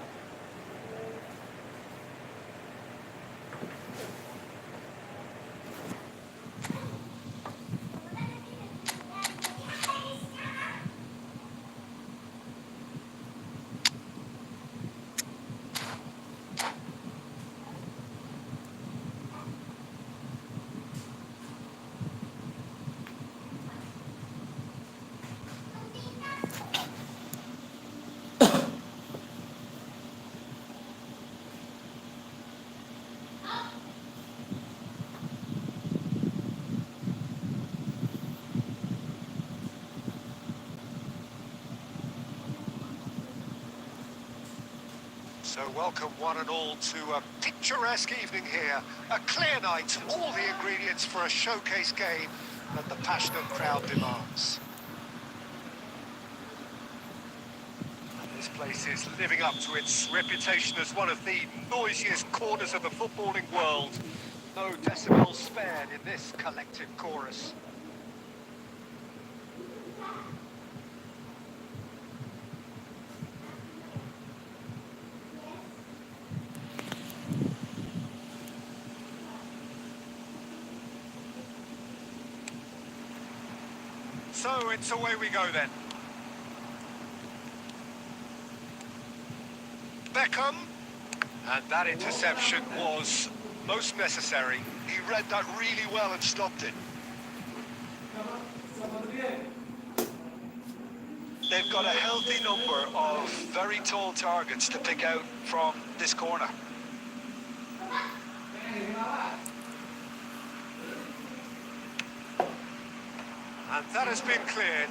So welcome one and all to a picturesque evening here. A clear night, all the ingredients for a showcase game that the passionate crowd demands. And this place is living up to its reputation as one of the noisiest corners of the footballing world. No decibels spared in this collective chorus. So it's away we go then. Beckham, and that interception was most necessary. He read that really well and stopped it. They've got a healthy number of very tall targets to pick out from this corner. And that has been cleared.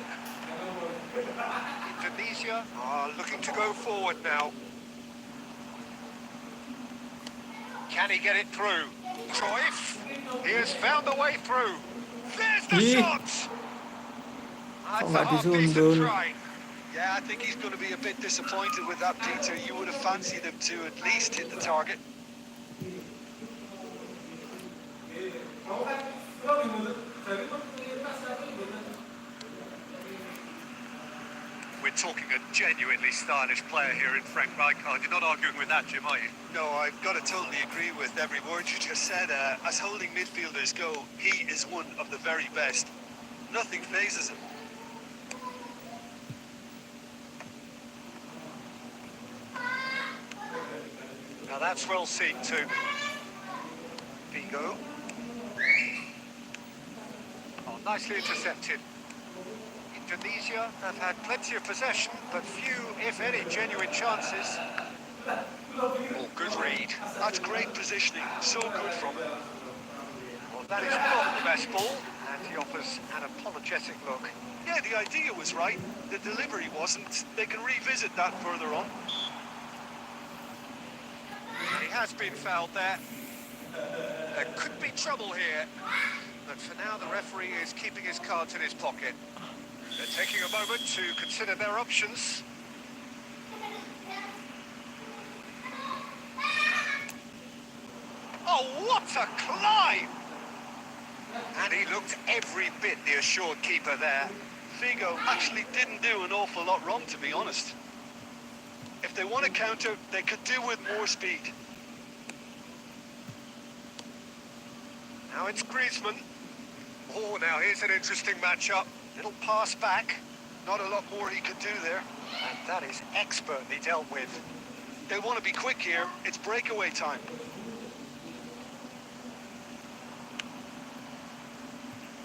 Indonesia are looking to go forward now. Can he get it through? Cruyff, he has found a way through. There's the shot! That's a half-decent try. Yeah, I think he's going to be a bit disappointed with that, Peter. You would have fancied him to at least hit the target. We're talking a genuinely stylish player here in Frank Rijkaard. You're not arguing with that, Jim, are you? No, I've got to totally agree with every word you just said. As holding midfielders go, he is one of the very best. Nothing phases him. Now that's well seen too. Figo. Oh, nicely intercepted. Indonesia have had plenty of possession, but few, if any, genuine chances. Oh, good read. That's great positioning. So good from him. Well, that is not the best ball, and he offers an apologetic look. Yeah, the idea was right. The delivery wasn't. They can revisit that further on. He has been fouled there. There could be trouble here, but for now the referee is keeping his cards in his pocket. They're taking a moment to consider their options. Oh, what a climb! And he looked every bit the assured keeper there. Figo actually didn't do an awful lot wrong, to be honest. If they want to counter, they could do with more speed. Now it's Griezmann. Oh, now here's an interesting matchup. Little pass back. Not a lot more he could do there. And that is expertly dealt with. They want to be quick here. It's breakaway time.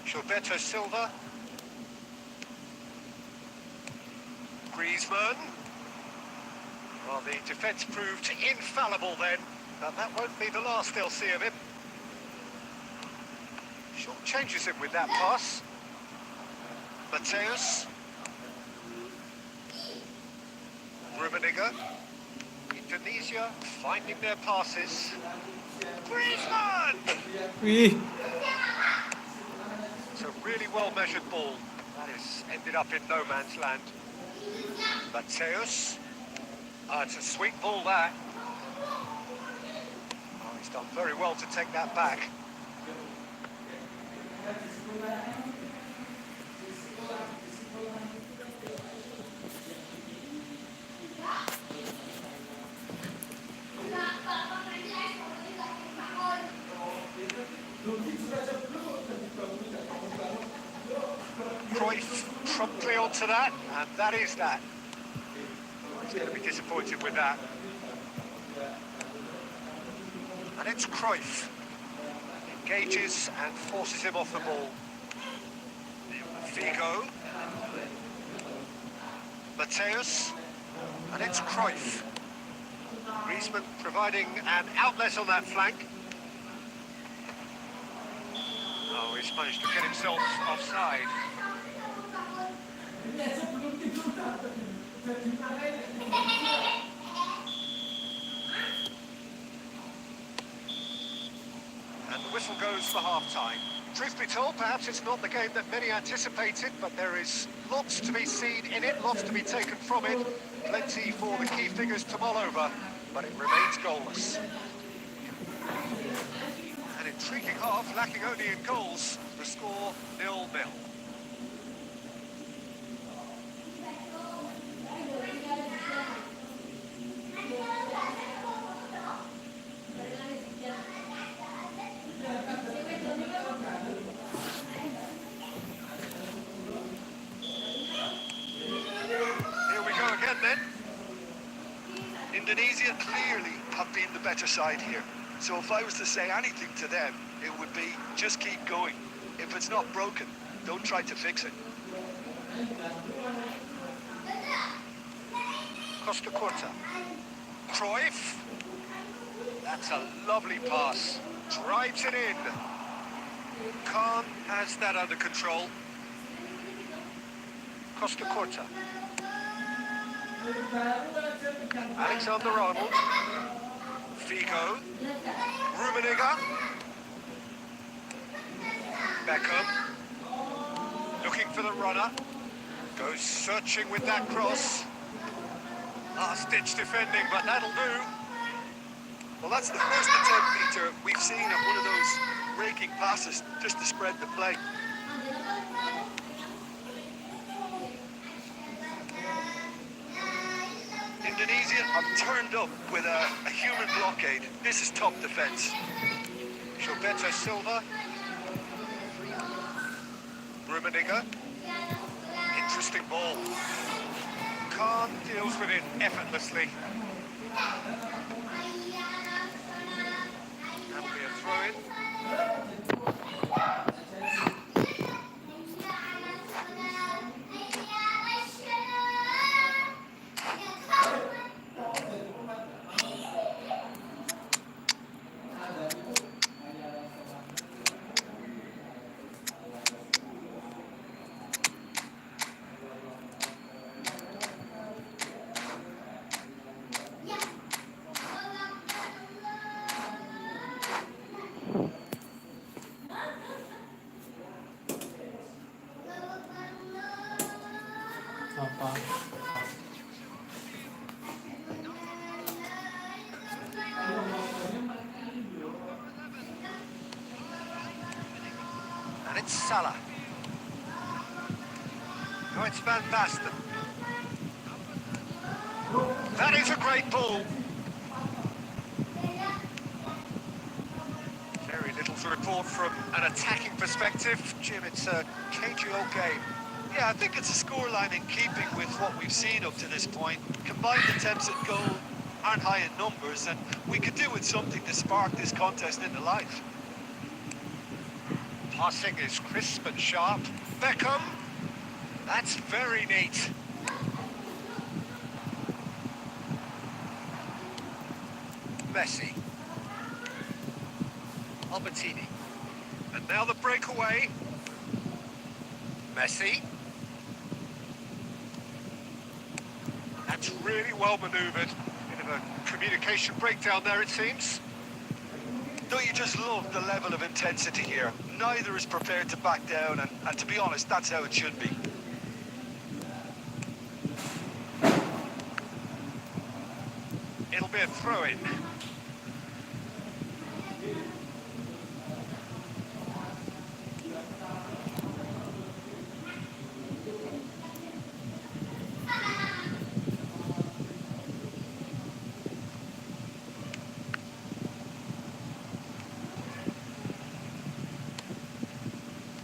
Gilberto Silva. Griezmann. Well, the defence proved infallible then, but that won't be the last they'll see of him. Short changes him with that pass. Mateus. Rummenigge. Indonesia finding their passes. Griezmann! Wih, It's a really well-measured ball. That has ended up in no man's land. Mateus. It's a sweet ball, that. Oh, he's done very well to take that back. Cruyff promptly onto that, and that is that. He's going to be disappointed with that. And it's Cruyff. Engages and forces him off the ball. Figo. Mateus. And it's Cruyff. Griezmann providing an outlet on that flank. Oh, he's managed to get himself offside. And the whistle goes for half-time. Truth be told, perhaps it's not the game that many anticipated, but there is lots to be seen in it, lots to be taken from it. Plenty for the key figures to mull over, but it remains goalless. An intriguing half, lacking only in goals. The score 0-0. Indonesia clearly have been the better side here. So if I was to say anything to them, it would be just keep going. If it's not broken, don't try to fix it. Costa Curta. Cruyff. That's a lovely pass. Drives it in. Khan has that under control. Costa Curta. Alexander-Arnold. Figo. Rummenigge. Beckham. Looking for the runner. Goes searching with that cross. Last-ditch defending, but that'll do. Well, that's the first attempt, Peter, we've seen at one of those raking passes just to spread the play. Indonesia have turned up with a human blockade. This is top defence. Gilberto Silva. Rummenigge. Interesting ball. Khan deals with it effortlessly. That'll be a throw-in. Apa? And it's Salah. Oh, it's Van Basten. That is a great ball. Very little to report from an attacking perspective. Jim, it's a cagey old game. Yeah, I think it's a scoreline in keeping with what we've seen up to this point. Combined attempts at goal aren't high in numbers, and we could do with something to spark this contest into life. Passing is crisp and sharp. Beckham. That's very neat. Messi. Albertini. And now the breakaway. Messi. That's really well manoeuvred. Bit of a communication breakdown there, it seems. Don't you just love the level of intensity here? Neither is prepared to back down, and to be honest, that's how it should be. It'll be a throw-in.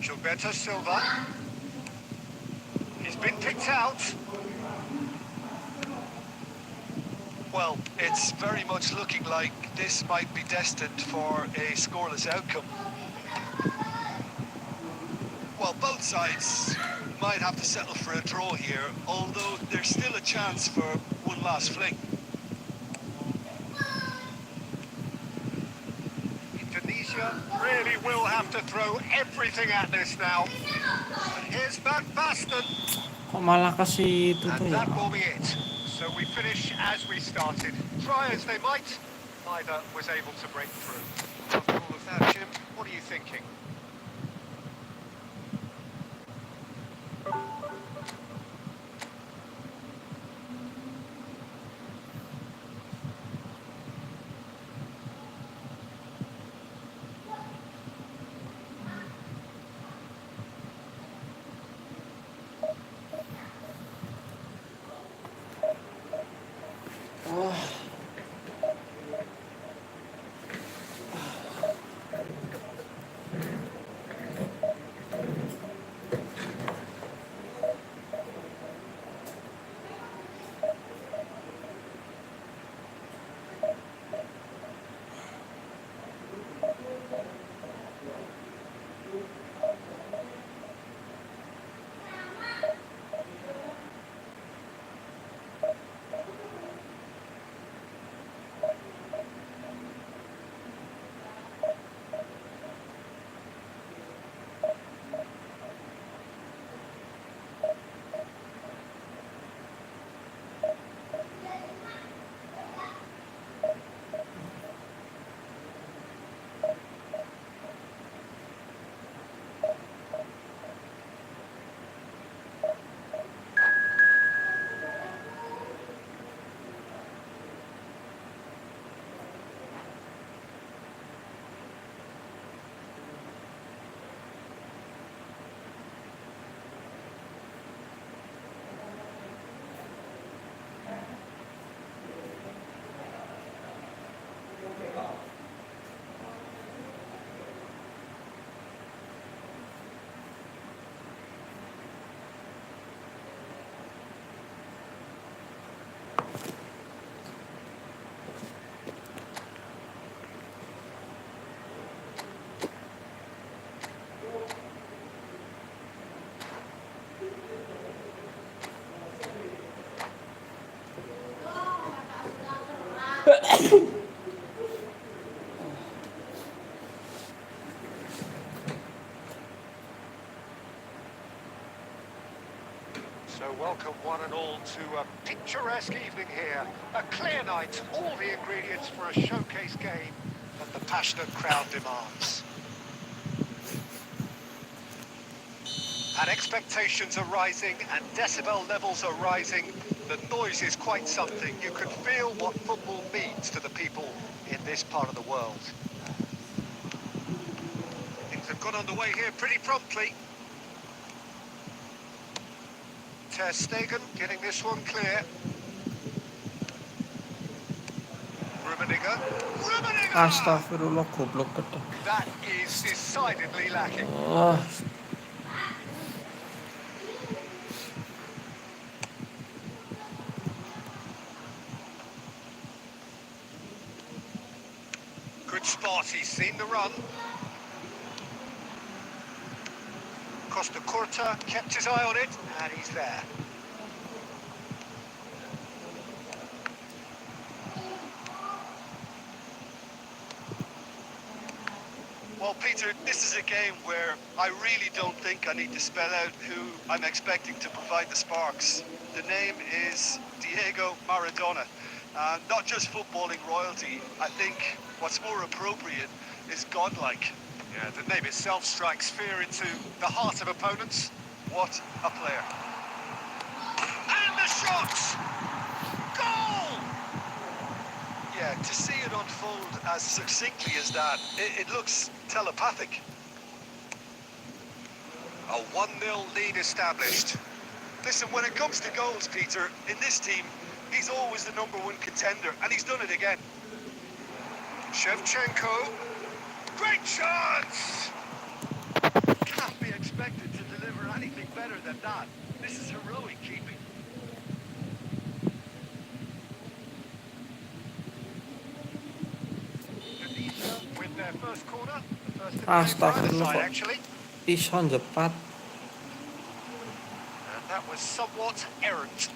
Gilberto Silva. He's been picked out. Well, it's very much looking like this might be destined for a scoreless outcome. Well, both sides might have to settle for a draw here, although there's still a chance for one last fling. Indonesia really will have to throw everything at this now. And here's Van Basten. Kok malah ke situ tuh And ya? that will be it. So we finish as we started. Try as they might, neither was able to break through. After all of that, Jim, what are you thinking? So welcome one and all to a picturesque evening here. A clear night, all the ingredients for a showcase game that the passionate crowd demands. And expectations are rising and decibel levels are rising. The noise is quite something. You can feel what football means to the people in this part of the world. Things have got underway here pretty promptly. Ter Stegen getting this one clear. Rummenigge. Rummenigge! Astagfirullah, goblok kedah. That is decidedly lacking. Oh, Good spot, he's seen the run. Costa Curta kept his eye on it, and he's there. Well, Peter, this is a game where I really don't think I need to spell out who I'm expecting to provide the sparks. The name is Diego Maradona. Not just footballing royalty. I think what's more appropriate is godlike. Yeah, the name itself strikes fear into the heart of opponents. What a player. And the shot! Goal! Yeah, to see it unfold as succinctly as that, it looks telepathic. A 1-0 lead established. Listen, when it comes to goals, Peter, in this team, he's always the #1 contender, and he's done it again. Shevchenko. Great chance! Can't be expected to deliver anything better than that. This is heroic keeping. Tunisia with their first corner. The first in the game for either astagfirullah side, kok actually. iso jepat. And that was somewhat errant.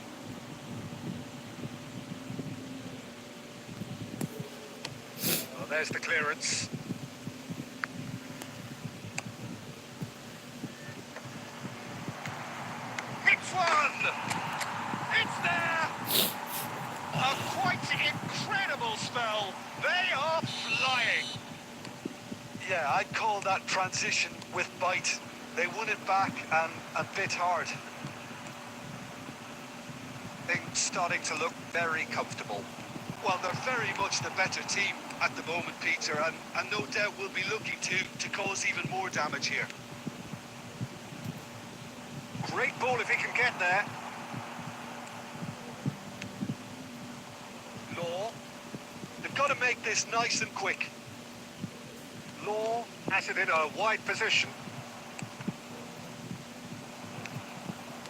Well, there's the clearance. Hits one! It's there! A quite incredible spell. They are flying. Yeah, I'd call that transition with bite. They won it back and bit hard. Things starting to look very comfortable. Well, they're very much the better team at the moment, Peter, and no doubt will be looking to cause even more damage here. Great ball if he can get there. Law, they've got to make this nice and quick. Law has it in a wide position.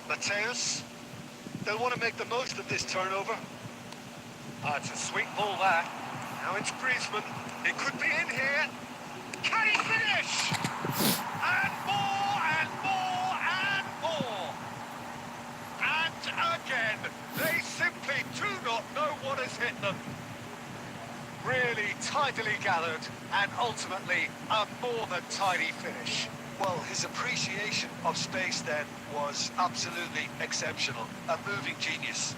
Mateus. They'll want to make the most of this turnover. It's a sweet ball there. Now it's Griezmann. It could be in here. Can he finish? And more and more and more. And again, they simply do not know what has hit them. Really tidily gathered and ultimately a more than tidy finish. Well, his appreciation of space then was absolutely exceptional. A moving genius.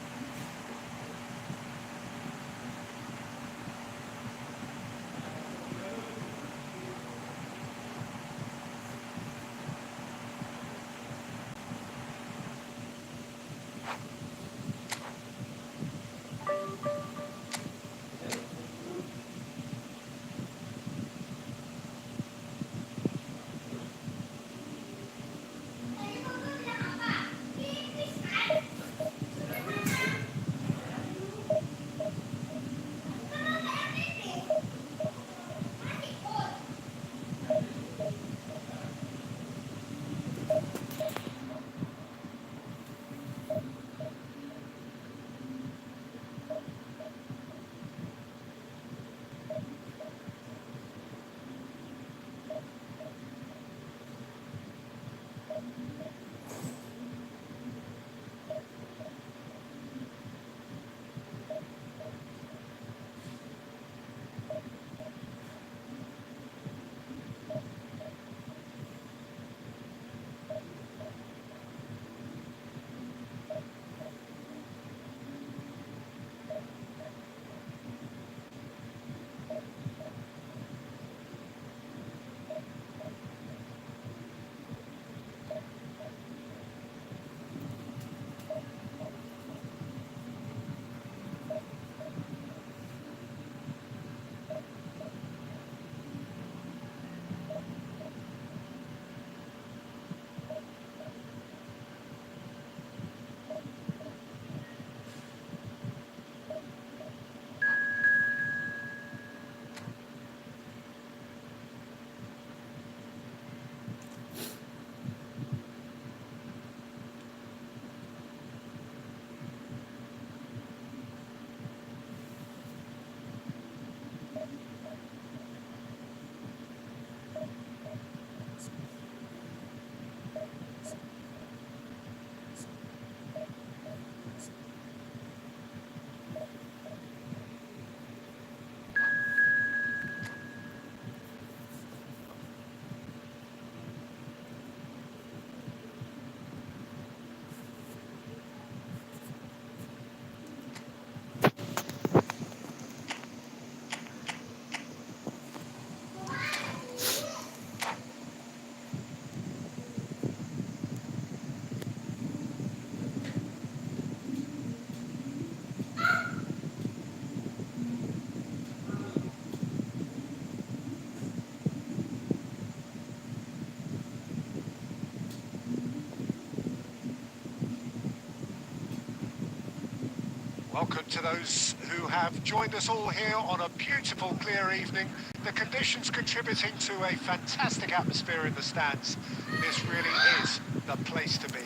Welcome to those who have joined us all here on a beautiful, clear evening. The conditions contributing to a fantastic atmosphere in the stands. This really is the place to be.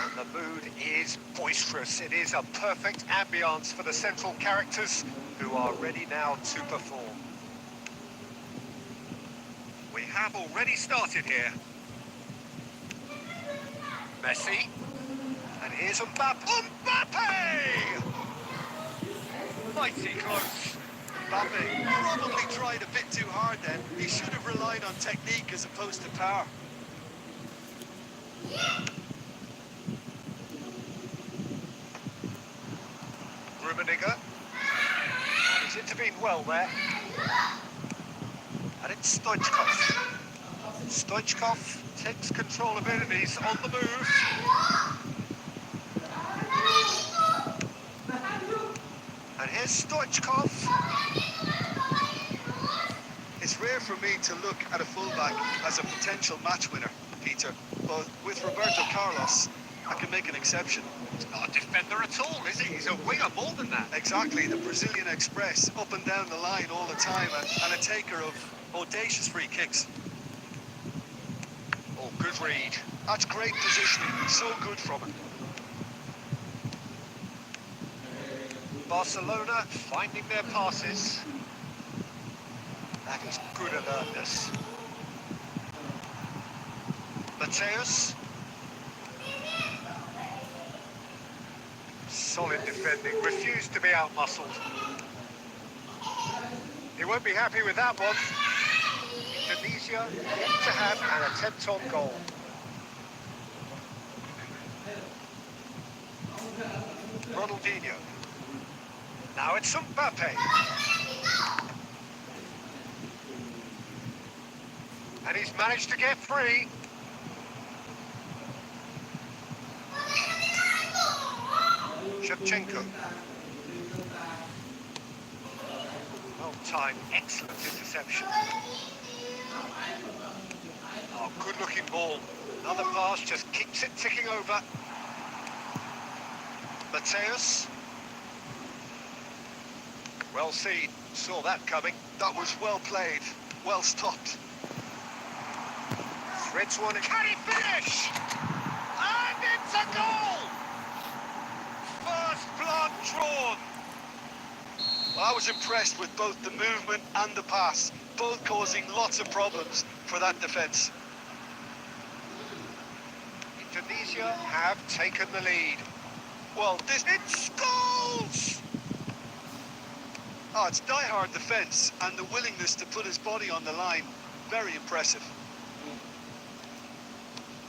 And the mood is boisterous. It is a perfect ambience for the central characters who are ready now to perform. We have already started here. Messi. And here's Mbappe! Mighty close. Mbappe probably tried a bit too hard then. He should have relied on technique as opposed to power. Rummenigge. And he's intervened well there. And it's Stoichkov. Stoichkov takes control of it and he's on the move. And here's Stoichkov. It's rare for me to look at a fullback as a potential match winner, Peter, but with Roberto Carlos, I can make an exception. He's not a defender at all, is he? He's a winger more than that. Exactly, the Brazilian Express, up and down the line all the time, and a taker of audacious free kicks. Oh, good read. That's great positioning, so good from him. Barcelona finding their passes. That is good alertness. Mateus. Solid defending, refused to be out-muscled. He won't be happy with that one. Indonesia yet to have an attempt on goal. Ronaldinho. Now it's Mbappe. And he's managed to get free. Shevchenko. Well timed, excellent interception. Oh, good looking ball. Another pass, just keeps it ticking over. Mateus. Well seen, saw that coming. That was well played, well stopped. Threads one, can he finish? And it's a goal! First blood drawn. Well, I was impressed with both the movement and the pass, both causing lots of problems for that defence. Indonesia have taken the lead. Well, It's goals! Oh, it's die-hard defence and the willingness to put his body on the line. Very impressive.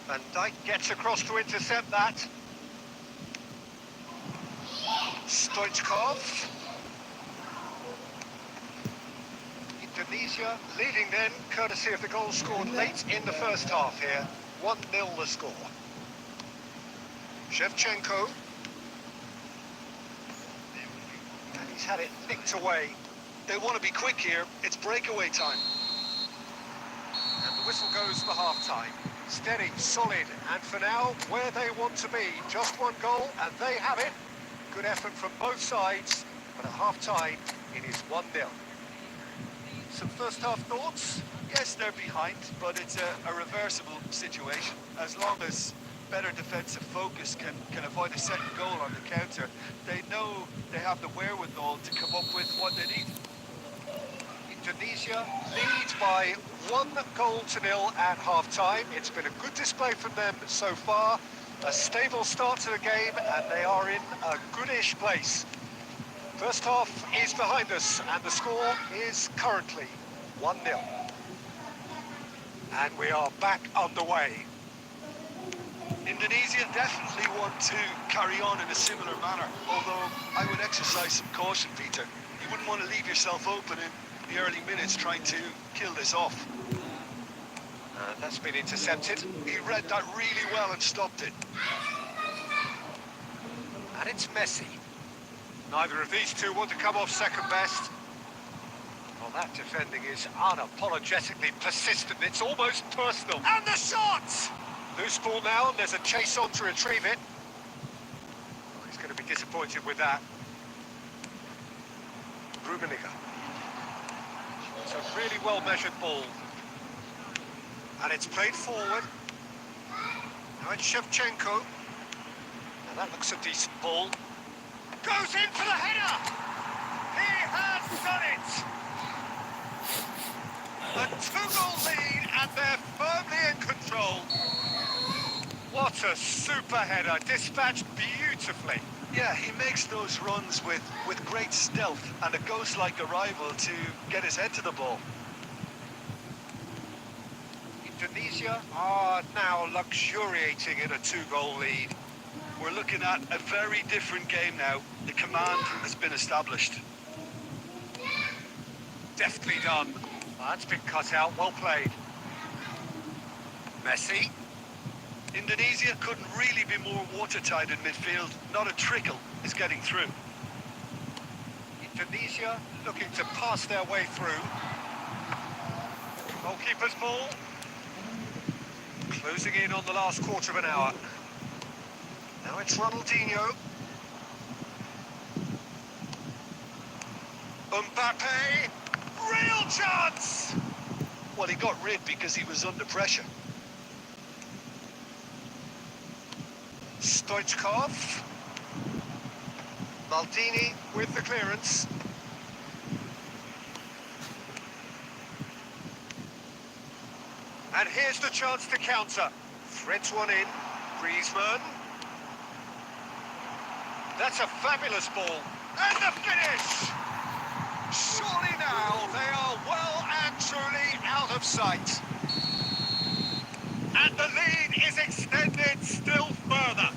Van Dijk gets across to intercept that. Stoichkov. Indonesia leading then, courtesy of the goal scored late in the first half here. 1-0 the score. Shevchenko. And he's had it nicked away. They want to be quick here. It's breakaway time. And the whistle goes for half-time. Steady, solid, and for now, where they want to be. Just one goal, and they have it. Good effort from both sides, but at half-time, it is 1-0. Some first-half thoughts? Yes, they're behind, but it's a reversible situation. As long as better defensive focus can avoid a second goal on the counter, they know they have the wherewithal to come up with what they need. Indonesia leads by 1-0 at half-time. It's been a good display from them so far. A stable start to the game, and they are in a goodish place. First half is behind us, and the score is currently 1-0. And we are back underway. Indonesia definitely want to carry on in a similar manner, although I would exercise some caution, Peter. You wouldn't want to leave yourself open in the early minutes trying to kill this off. That's been intercepted. He read that really well and stopped it. And it's Messi. Neither of these two want to come off second best. Well, that defending is unapologetically persistent. It's almost personal. And the shot! Loose ball now, and there's a chase on to retrieve it. disappointed with that. Rummenigge. It's a really well-measured ball. And it's played forward. Now it's Shevchenko. Now that looks a decent ball. Goes in for the header! He has done it! A 2-goal lead and they're firmly in control. What a super header, dispatched beautifully. Yeah, he makes those runs with great stealth and a ghost-like arrival to get his head to the ball. Indonesia are now luxuriating in a 2-goal lead. We're looking at a very different game now. The command has been established. Deftly done. That's been cut out, well played. Messi. Indonesia couldn't really be more watertight in midfield. Not a trickle is getting through. Indonesia looking to pass their way through. Goalkeeper's ball. Closing in on the last quarter of an hour. Now it's Ronaldinho. Mbappe. Real chance! Well, he got rid because he was under pressure. Stoichkov. Maldini with the clearance. And here's the chance to counter. Threads one in. Griezmann. That's a fabulous ball. And the finish! Surely now they are well and truly out of sight. And the lead is extended still further.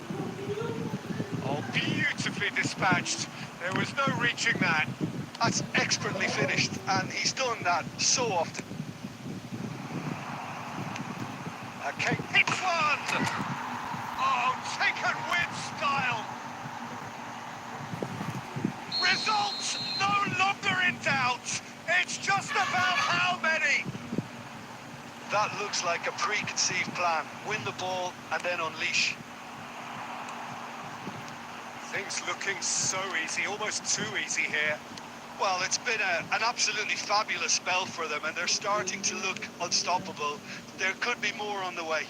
Oh, beautifully dispatched. There was no reaching that. That's expertly finished, and he's done that so often. Okay, hits one! Oh, taken with style. Results no longer in doubt. It's just about how many. That looks like a preconceived plan. Win the ball and then unleash. Things looking so easy, almost too easy here. Well, it's been an absolutely fabulous spell for them, and they're starting to look unstoppable. There could be more on the way.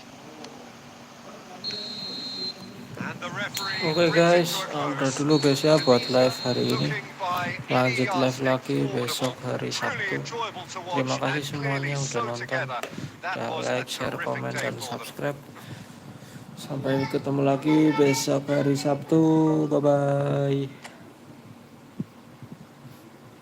And the referee Oke guys, udah dulu guys ya buat live hari ini. Lanjut live lagi besok hari Sabtu. Terima kasih semuanya yang udah nonton. Ya like, share, komen, dan subscribe. Sampai ketemu lagi besok hari Sabtu. Bye bye.